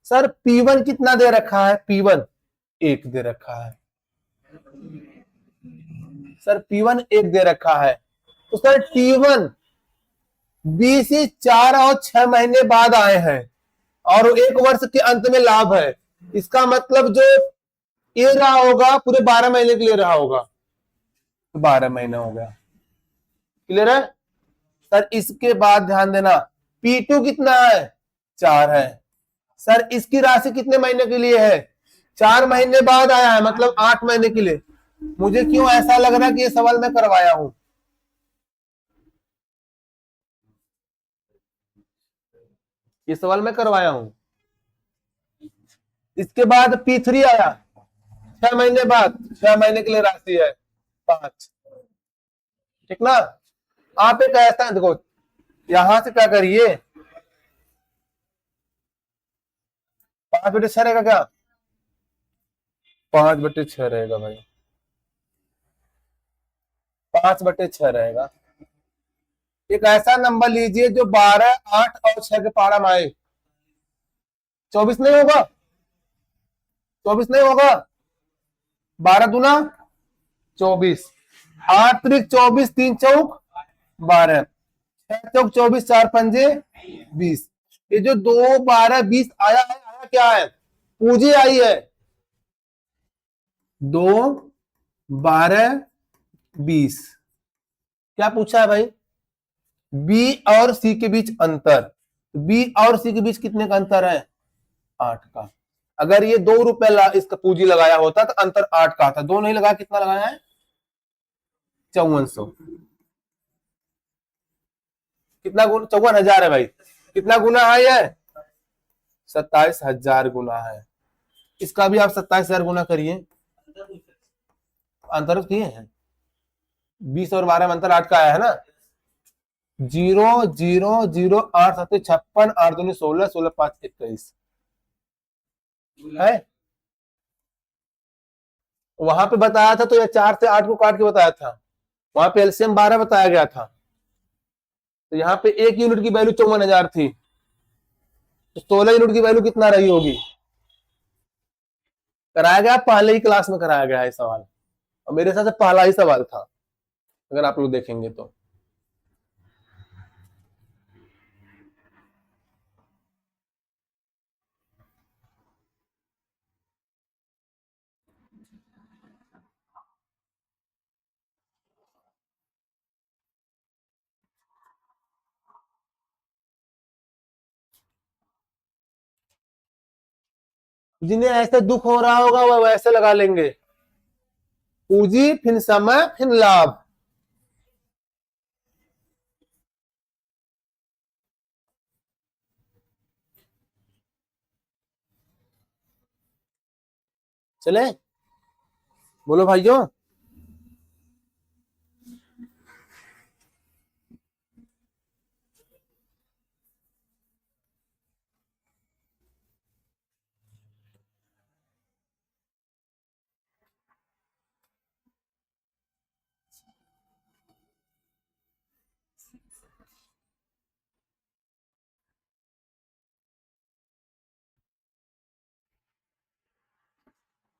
सर P1 कितना दे रखा है? P1 1 दे रखा है। सर P1 1 दे रखा है, तो सर T1 20 से 4 और 6 महीने बाद आए हैं और 1 वर्ष के अंत में लाभ है। इसका मतलब जो ये रहा होगा पूरे 12 महीने के लिए रहा होगा, तो 12 महीने हो गया। क्लियर है सर? इसके बाद ध्यान देना, P2 कितना है? 4 है। सर इसकी राशि कितने महीने के लिए है? 4 महीने बाद आया है, मतलब 8 महीने के लिए। मुझे क्यों ऐसा लग रहा है कि ये सवाल मैं करवाया हूं? ये सवाल मैं करवाया हूं। इसके बाद P3 आया 6 महीने बाद, 6 महीने के लिए राशि है 5। ठीक ना? आप एक ऐसा देखो, यहां से क्या करिए, 5/6 रहेगा क्या? 5/6 रहेगा भाई, 5/6 रहेगा। एक ऐसा नंबर लीजिए जो 12, 8 और 6 के पारा में आए। 24 नहीं होगा? 24 नहीं होगा? 12 दूना 24, 8 त्रिक 24, 3 चौक 12, 6 चौक 24, 4 पंजे 20। ये जो 2, 12, 20 आया है, आया क्या है? पूंजी आई है। 2, 12, 20 क्या पूछा है भाई? बी और सी के बीच अंतर। बी और सी के बीच कितने का अंतर है? 8 का। अगर ये 2 रुपए इसका पूंजी लगाया होता तो अंतर 8 का था, 2 नहीं लगाया, कितना लगाया है? 5400। कितना गुना? 54,000 है भाई। कितना गुना है ये? 27,000 गुना है। इसका भी आप 27,000 गुना करिए। अंतर किए हैं 20 और 12 में अंतर 8 का आया है ना। 0 0 0 8 7 56, 8 दूनी 16, 16 5 21 है। वहां पे बताया था तो ये 4 से 8 को काट के बताया था, वहां पे एलसीएम 12 बताया गया था। तो यहाँ पे 1 यूनिट की वैल्यू 54,000 थी, तो 16 यूनिट की वैल्यू कितना रही होगी? कराया गया, पहले ही क्लास में कराया गया है सवाल, और मेरे हिसाब से पहला ही सवाल था अगर आप लोग देखेंगे तो। जिन्हें ऐसे दुख हो रहा होगा वह वैसे लगा लेंगे, पूंजी फिर समय फिर लाभ। चले बोलो भाइयों।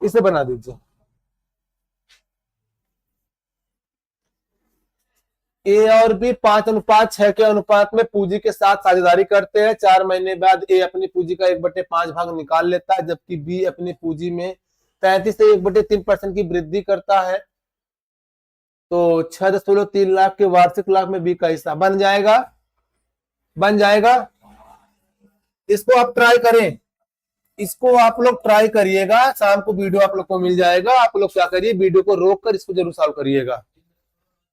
इसे बना दीजिए। ए और बी 5:6 के अनुपात में पूंजी के साथ साझेदारी करते हैं। 4 महीने बाद ए अपनी पूंजी का 1/5 भाग निकाल लेता है, जबकि बी अपनी पूंजी में 33 से 1/3% की वृद्धि करता है। तो 6.3 लाख के वार्षिक लाभ में बी का हिस्सा बन जाएगा। बन जाएगा। इसको आप ट्राई करें, इसको आप लोग ट्राई करिएगा। शाम को वीडियो आप लोग को मिल जाएगा। आप लोग क्या करिए, वीडियो को रोक कर इसको जरूर सॉल्व करिएगा,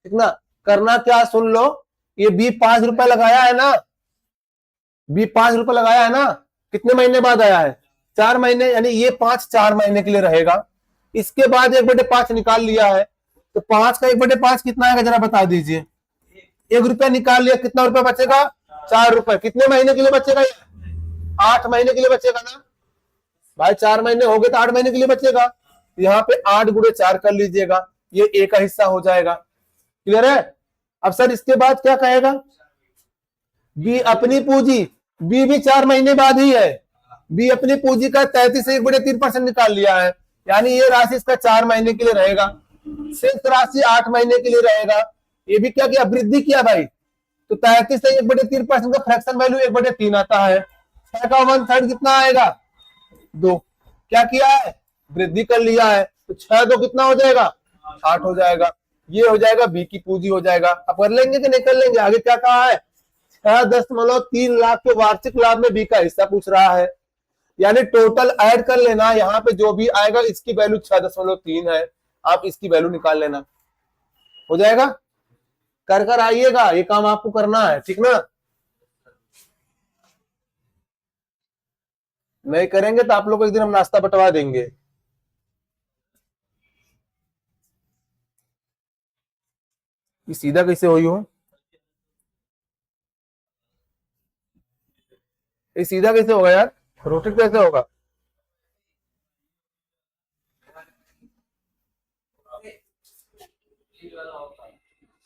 ठीक ना। करना क्या, सुन लो। ये बी 5 रुपए लगाया है ना, बी 5 रुपए लगाया है ना, कितने महीने बाद आया है? 4 महीने, यानी ये 5 4 महीने के लिए रहेगा। इसके बाद 1/5 निकाल लिया है, तो 5 का 1/5 कितना आएगा जरा बता दीजिए। 1 रुपया निकाल लिया, कितना रुपया बचेगा? 4 रुपए। कितने महीने के लिए बचेगा? 8 महीने के लिए बचेगा ना भाई। 4 महीने हो गए तो 8 महीने के लिए बचेगा। यहाँ पे 8 गुणे 4 कर लीजिएगा, ये ए का हिस्सा हो जाएगा। क्लियर है? अब सर इसके बाद क्या कहेगा? बी अपनी पूंजी, बी भी 4 महीने बाद ही है। बी अपनी पूंजी का 33 से 1/3% निकाल लिया है, यानी ये राशि इसका 4 महीने के लिए रहेगा। शेष राशि 8 महीने के लिए रहेगा। ये भी क्या किया? वृद्धि किया भाई। तो 33 से 1/3% का फ्रैक्शन वैल्यू 1/3 आता है। 6 का 1/3 कितना आएगा? 2। क्या किया है? वृद्धि कर लिया है। तो 6 2 कितना हो जाएगा? 8 हो जाएगा। ये हो जाएगा बी की पूंजी हो जाएगा। अब कर लेंगे कि नहीं कर लेंगे? आगे क्या कहा है? 6.3 लाख के वार्षिक लाभ में बी का हिस्सा पूछ रहा है, यानी टोटल ऐड कर लेना। यहाँ पे जो भी आएगा इसकी वैल्यू 6.3 है, आप इसकी वैल्यू निकाल लेना, हो जाएगा। कर कर आइएगा, ये काम आपको करना है, ठीक ना। नहीं करेंगे तो आप लोग को एक दिन हम नाश्ता बंटवा देंगे। ये सीधा कैसे हुई हो? ये सीधा कैसे होगा यार? रोटेट कैसे होगा?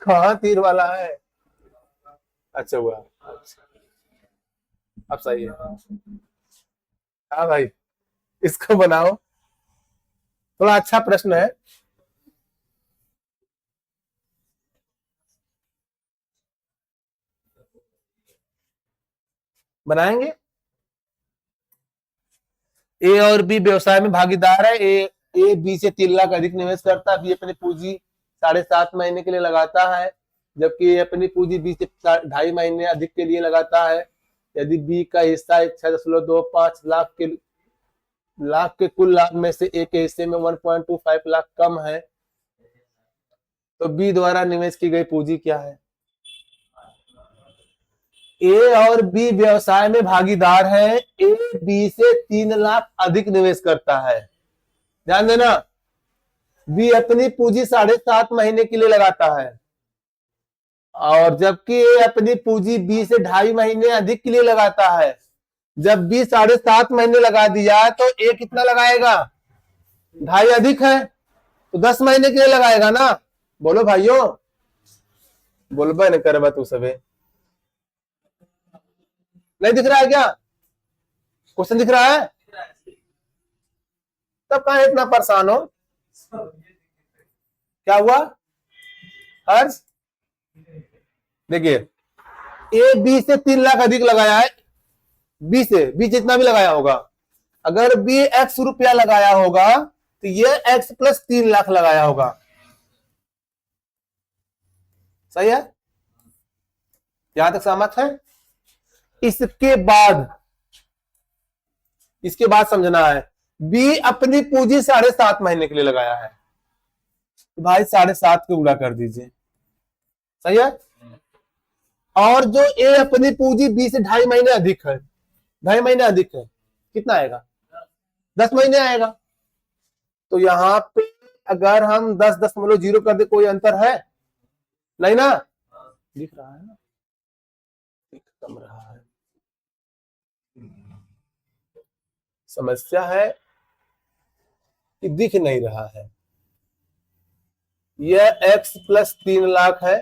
कहाँ तीर वाला है? अच्छा हुआ, अच्छा। अब सही है। हाँ भाई, इसको बनाओ। थोड़ा अच्छा प्रश्न है। बनाएंगे। ए और बी व्यवसाय में भागीदार है। ए बी से 3 लाख अधिक निवेश करता है। बी अपनी पूंजी 7.5 महीने के लिए लगाता है, जबकि ए अपनी पूंजी बी से 2.5 महीने अधिक के लिए लगाता है। यदि बी का हिस्सा 6.25 लाख के कुल लाभ में से ए के हिस्से में 1.25 लाख कम है, तो बी द्वारा निवेश की गई पूंजी क्या है? ए और बी व्यवसाय में भागीदार है। ए बी से 3 लाख अधिक निवेश करता है। ध्यान देना, बी अपनी पूंजी 7.5 महीने के लिए लगाता है, और जबकि ए अपनी पूंजी बी से 2.5 महीने अधिक के लिए लगाता है। जब बी 7.5 महीने लगा दिया तो ए कितना लगाएगा? 2.5 अधिक है तो 10 महीने के लिए लगाएगा ना। बोलो भाइयों, बोलबा नहीं करबा तू सबे। नहीं दिख रहा है क्या? क्वेश्चन दिख रहा है? तब कहां इतना परेशान हो? क्या हुआ हर्ष? देखिए, ए बी से 3 लाख अधिक लगाया है। बी जितना भी लगाया होगा, अगर बी एक्स रुपया लगाया होगा तो ये एक्स प्लस 3 लाख लगाया होगा। सही है? यहां तक सहमत है? इसके बाद समझना है, बी अपनी पूंजी 7.5 महीने के लिए लगाया है, तो भाई 7.5 को गुणा कर दीजिए। सही है? और जो ए अपनी पूंजी बी से 2.5 महीने अधिक है, 2.5 महीने अधिक है, कितना आएगा? 10 महीने आएगा। तो यहां पे अगर हम 10.0 कर दे, कोई अंतर है? नहीं ना? दिख रहा है ना? दिख कम रहा है। समस्या है कि दिख नहीं रहा है। यह x प्लस 3 लाख है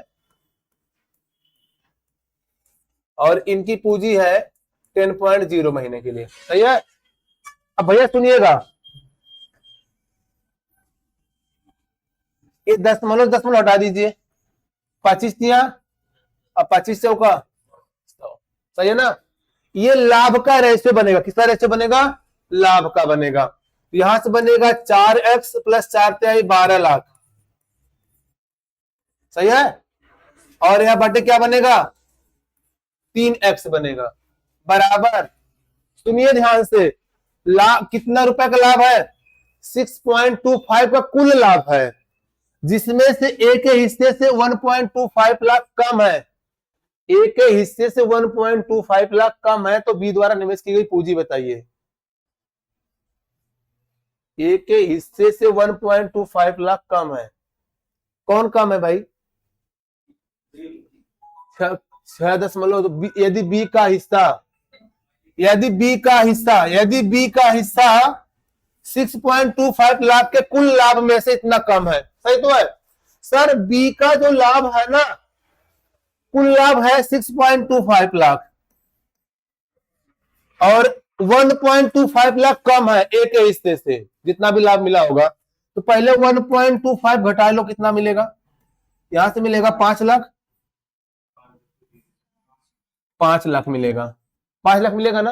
और इनकी पूंजी है 10.0 महीने के लिए। सही है? अब भैया सुनिएगा, ये दशमलव दशमलव हटा दीजिए, 25 दिया और 25 चौका 100, सही है ना। ये लाभ का रेशियो बनेगा, किसका रेशियो बनेगा, लाभ का बनेगा। यहां से बनेगा 4x प्लस 4 12 लाख, सही है। और यहां बटे क्या बनेगा, 3x बनेगा, बराबर। सुनिए ध्यान से, लाभ कितना रुपए का लाभ है, 6.25 का कुल लाभ है, जिसमें से ए के हिस्से से 1.25 लाख कम है, ए के हिस्से से 1.25 लाख कम है, तो बी द्वारा निवेश की गई पूंजी बताइए। ए के हिस्से से 1.25 लाख कम है, कौन कम है भाई, 6., यदि बी का हिस्सा, यदि बी का हिस्सा 6.25 लाख के कुल लाभ में से इतना कम है, सही तो है। सर बी का जो लाभ है ना, कुल लाभ है 6.25 लाख और 1.25 लाख कम है ए के हिस्से से, जितना भी लाभ मिला होगा। तो पहले 1.25 घटा लो, कितना मिलेगा, यहां से मिलेगा 5 लाख, 5 लाख मिलेगा, 5 लाख मिलेगा ना।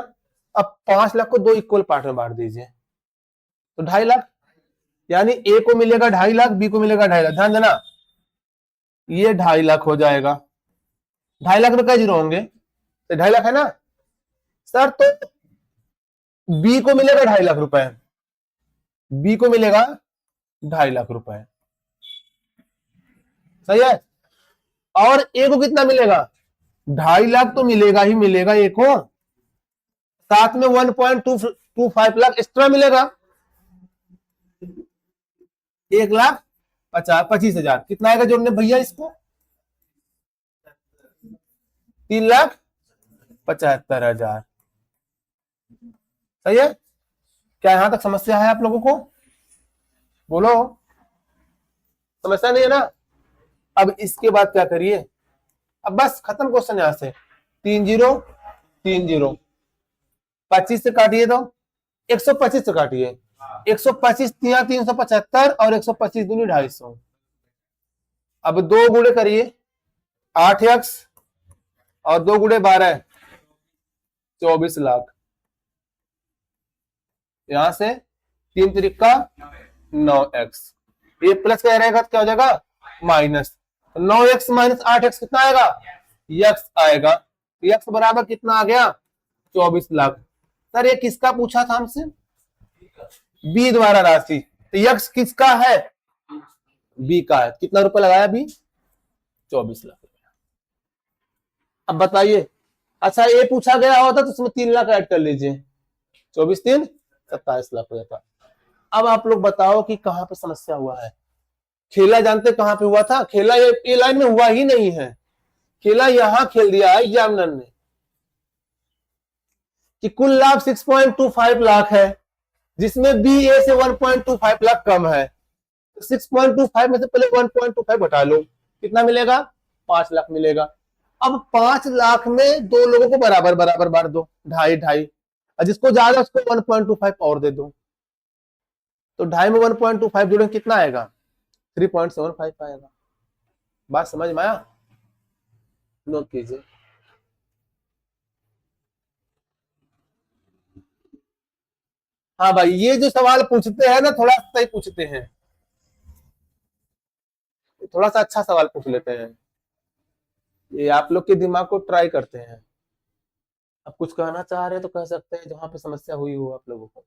अब 5 लाख को 2 इक्वल पार्ट में बांट दीजिए, तो 2.5 लाख, यानी ए को मिलेगा 2.5 लाख, बी को मिलेगा 2.5 लाख, ध्यान देना, ये 2.5 लाख हो जाएगा। 2.5 लाख में क्या जीरो होंगे, तो 2.5 लाख है ना सर। तो बी को मिलेगा 2.5 लाख रुपए, बी को मिलेगा 2.5 लाख रुपए, सही है। और ए को कितना मिलेगा, 2.5 लाख तो मिलेगा ही मिलेगा ए को, साथ में 1.25 लाख एक्स्ट्रा मिलेगा, 1,50,25,000 कितना आएगा जोड़ने भैया इसको, 3,75,000, सही है। क्या यहां तक समस्या है आप लोगों को, बोलो, समस्या नहीं है ना। अब इसके बाद क्या करिए, अब बस खत्म क्वेश्चन यहां से, 3 0 3 0, 25 से काटिए तो 125 से काटिए, 125 दिया 375 और 125 दूनी 250। अब 2 गुणे करिए, 8x और 2 गुणे 12 24 लाख, यहां से 3 त्रिका 9x, ये प्लस क्या रहेगा, क्या हो जाएगा माइनस, 9x माइनस 8x कितना आएगा, x आएगा, x बराबर कितना आ गया 24 लाख। सर ये किसका पूछा था हमसे, बी द्वारा राशि, तो x किसका है, बी का है, कितना रुपए लगाया बी, 24 लाख। अब बताइए, अच्छा ये पूछा गया होता तो उसमें 3 लाख ऐड कर लीजिए, 24 3 27 लाख हो जाता। अब आप लोग बताओ कि कहां पे समस्या हुआ है, खेला जानते कहां पे हुआ था, खेला ये लाइन में हुआ ही नहीं है, खेला यहां खेल दिया है एग्जामिनर ने कि कुल लाभ 6.25 लाख है, जिसमें बी ए से 1.25 लाख कम है, 6.25 में से पहले 1.25 घटा लो, कितना मिलेगा 5 लाख मिलेगा। अब 5 लाख में 2 लोगों को बराबर बराबर बांट दो, 2.5 और जिसको ज्यादा उसको 1.25 और दे दो, तो 2.5 में 1.25 जोड़े कितना आएगा 3.75 आएगा। बात समझ में आया, नोट कीजिए। हाँ भाई, ये जो सवाल पूछते हैं ना थोड़ा सही पूछते हैं, थोड़ा सा अच्छा सवाल पूछ लेते हैं, ये आप लोग के दिमाग को ट्राई करते हैं। अब कुछ कहना चाह रहे हैं तो कह सकते हैं जहां पे समस्या हुई हो आप लोगों को।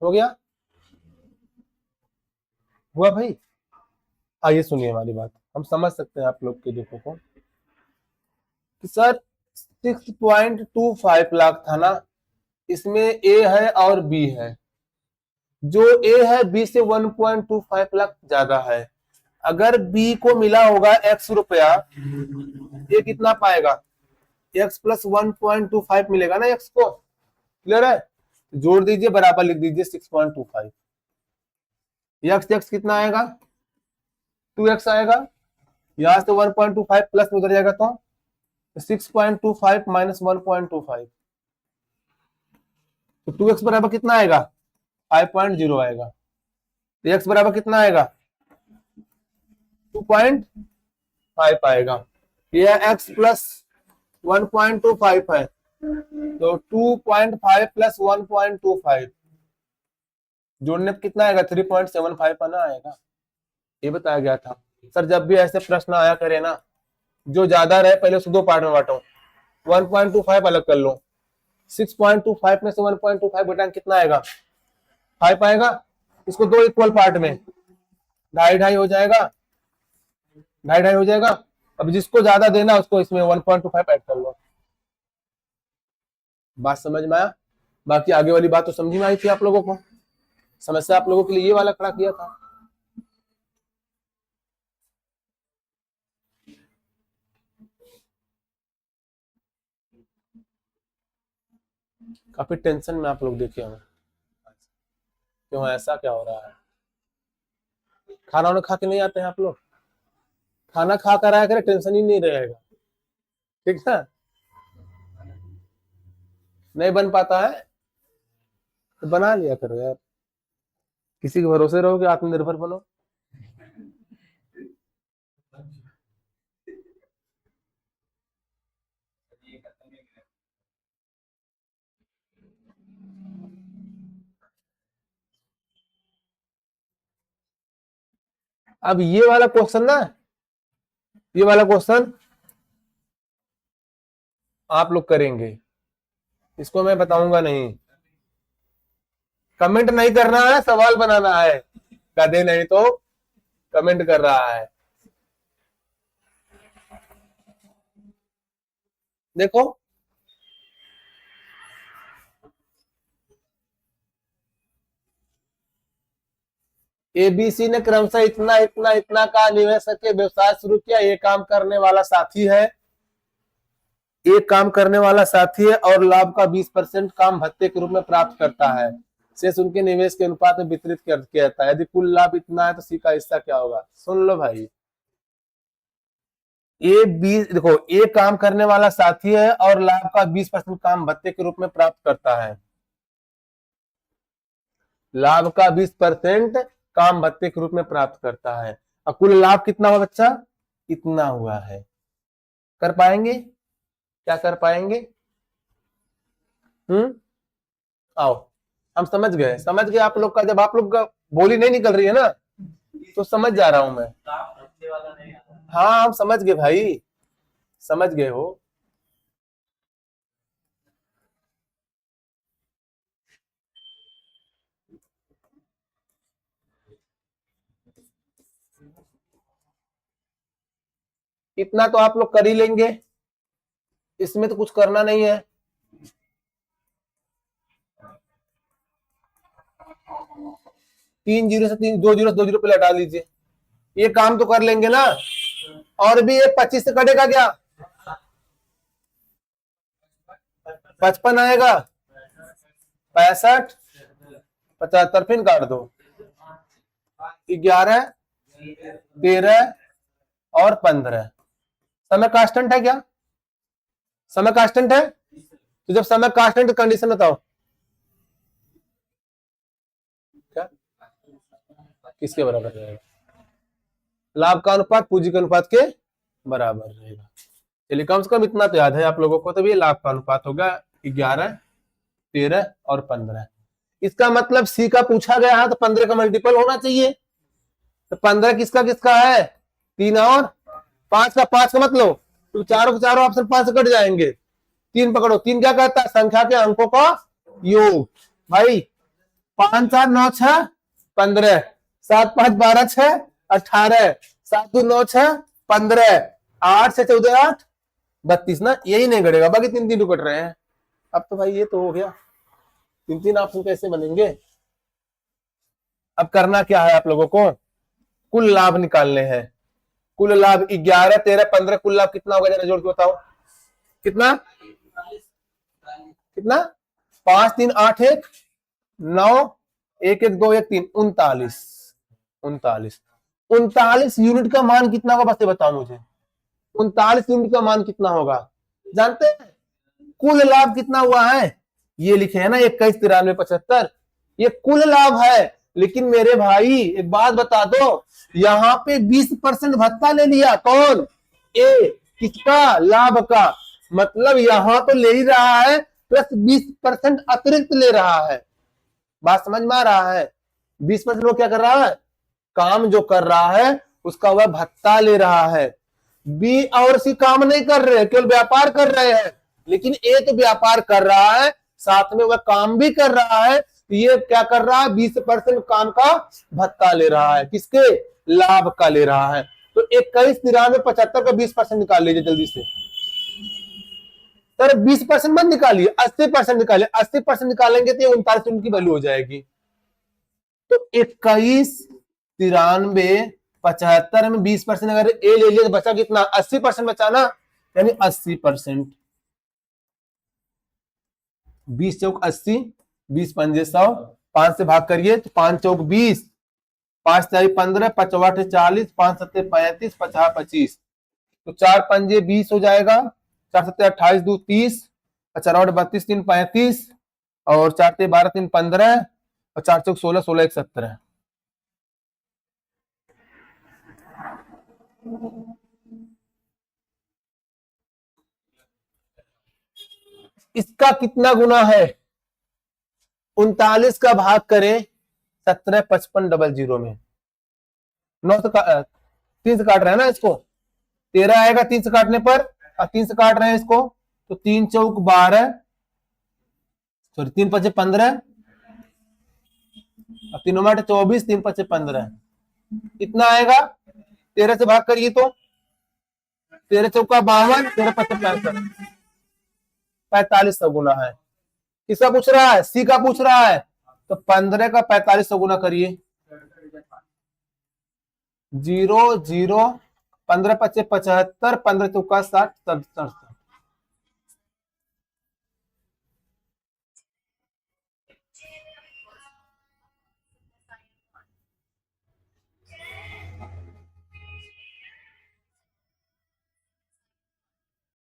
हो गया? हुआ भाई? आइए सुनिए हमारी बात, हम समझ सकते हैं आप लोग के दुखों को कि सर 6.25 लाख था ना, इसमें ए है और बी है। जो ए है बी से 1.25 लाख ज्यादा है। अगर बी को मिला होगा x रुपया, ये कितना पाएगा? x प्लस 1.25 मिलेगा ना x को। क्लियर है? जोड़ दीजिए, बराबर लिख दीजिए 6.25। x कितना आएगा? 2x आएगा। यहां से 1.25 प्लस में उधर जाएगा तो 6.25 माइनस 1.25, तो 2x बराबर कितना आएगा? 5.0 आएगा। तो x बराबर कितना आएगा? 2.5 आएगा। यह x प्लस 1.25 है, तो 2.5 प्लस 1.25 जोड़ने पर कितना आएगा? 3.75 आना आएगा। ये बताया गया था। सर जब भी ऐसे प्रश्न आया करे ना, जो ज्यादा रहे पहले उसको दो पार्ट में बांटो, 1.25 अलग कर लो, 6.25 में से 1.25 घटाएं कितना आएगा? 5 आएगा। इसको दो इक्वल पार्ट में, 2.5 हो जाएगा, 2.5 हो जाएगा। अब जिसको ज्यादा देना उसको इसमें 1.25 ऐड कर लो। बात समझ में आया? बाकी आगे वाली बात तो समझ में आई थी आप लोगों को। समस्या आप लोगों के लिए ये वाला खड़ा किया था। काफी टेंशन में आप लोग देखे होंगे, क्यों ऐसा क्या हो रहा है? खाना वाना खा के नहीं आते हैं आप लोग? खाना खा कर आया करे, टेंशन ही नहीं रहेगा। ठीक है? नहीं बन पाता है तो बना लिया करो यार, किसी के भरोसे रहो कि आत्मनिर्भर बनो। अब ये वाला क्वेश्चन ना, ये वाला क्वेश्चन आप लोग करेंगे, इसको मैं बताऊंगा नहीं। कमेंट नहीं करना है, सवाल बनाना है। कदे नहीं तो कमेंट कर रहा है। देखो एबीसी ने क्रमशः इतना इतना इतना का निवेश करके व्यवसाय शुरू किया। ये काम करने वाला साथी है, एक काम करने वाला साथी है और लाभ का 20% काम भत्ते के रूप में प्राप्त करता है। शेष उनके निवेश के अनुपात में वितरित किया जाता है। यदि कुल लाभ इतना है तो सी का हिस्सा क्या होगा? सुन लो भाई, ए बी देखो, ए काम करने वाला साथी है और लाभ का 20% काम भत्ते के रूप में प्राप्त करता है। लाभ का 20% काम भत्ते के रूप में प्राप्त करता है। और कुल लाभ कितना हुआ बच्चा? इतना हुआ है। कर पाएंगे? क्या कर पाएंगे? आओ, हम समझ गए, समझ गए आप लोग का। जब आप लोग का बोली नहीं निकल रही है ना, तो समझ जा रहा हूं मैं। हाँ हम समझ गए भाई, समझ गए हो। इतना तो आप लोग कर ही लेंगे, इसमें तो कुछ करना नहीं है। तीन जीरो से तीन, दो जीरो पे लटा लीजिए, ये काम तो कर लेंगे ना। और भी ये 25 से कटेगा क्या? 55 आएगा, 65, 75 फिर काट दो। 11, 13 और 15। समय कांस्टेंट है क्या? समय कांस्टेंट है? तो जब समय कांस्टेंट कंडीशन बताओ। किसके बराबर रहेगा? लाभ का अनुपात पूंजी के अनुपात के बराबर रहेगा। चलिए कम से कम इतना तो याद है आप लोगों को। तो ये लाभ का अनुपात होगा 11, 13 और 15। इसका मतलब सी का पूछा गया है तो 15 का मल्टीपल होना चाहिए। तो 15 किसका किसका है? 3 और 5 का 5 का मतलब तो चारों के चारों ऑप्शन 5 से कट जाएंगे। 3 पकड़ो। 3 क्या कहता है? संख्या के अंकों का योग। भाई 5 4 9 6 15, 7 5 12 6 18, 7 2 9 6 15, 8 से 14 8 32 ना, यही नहीं घटेगा, बाकी 3 3 कट रहे हैं। अब तो भाई ये तो हो गया, 3 3 ऑप्शन कैसे बनेंगे? अब करना क्या है आप लोगों को? कुल लाभ निकालने हैं। कुल लाभ 11 13 15, कुल लाभ कितना होगा जरा जोड़ के बताओ। कितना कितना? 5 3 8 1 9 1 1 2 1 3 39 39 39 यूनिट का मान कितना होगा? बस बताओ मुझे 39 यूनिट का मान कितना होगा? जानते हैं? कुल लाभ कितना हुआ है? ये लिखे है ना 21 93 75, ये कुल लाभ है। लेकिन मेरे भाई एक बात बता दो, यहां पे 20% भत्ता ले लिया। कौन? ए। किसका? लाभ का। मतलब यहां तो ले ही रहा है प्लस 20% अतिरिक्त ले रहा है। बात समझ में आ रहा है? 20% वो क्या कर रहा है? काम जो कर रहा है उसका वह भत्ता ले रहा है। बी और सी काम नहीं कर रहे, केवल व्यापार कर रहे हैं। लेकिन ए तो व्यापार कर रहा है, साथ में वह काम भी कर रहा है। तो ये क्या कर रहा है? 20% काम का भत्ता ले रहा है। किसके? लाभ का ले रहा है। तो 21 93 75 का 20% निकाल लीजिए जल्दी से। सर 20% मत निकालिए, 80% निकालिए। 80% निकालेंगे तो 39 यूनिट की वैल्यू हो जाएगी। तो 21 93 75 में 20% अगर ए ले लिया तो बचा कितना? 80% बचा ना, यानी 80%। 20 चौक 80, 20 पंजे 100, 5 से भाग करिए तो 5 चौक 20, 5 4 15, 5 8 40, 5 7 35, 50 25, तो 4 पंजे 20 हो जाएगा, 4 7 28 2 30, 4 8 32 3 35, और 4 12 3 15, और 4 चौक 16 16 1 17। इसका कितना गुना है? 39 का भाग करें 17 55 00 में। 9 से 3 से काट रहे हैं ना इसको, 13 आएगा 3 से काटने पर, 3 से काट रहे हैं इसको तो 3 चौक 12, सॉरी 3 पचे 15, 3 8 24, 3 पचे 15, कितना आएगा? 13 से भाग करिए तो 13 चौका 52, 13 पचे 65, 4500 गुना है। किसका पूछ रहा है? सी का पूछ रहा है। तो 15 का 4500 गुना करिए। 0 0 15 पचे 75, 15 चौका 60,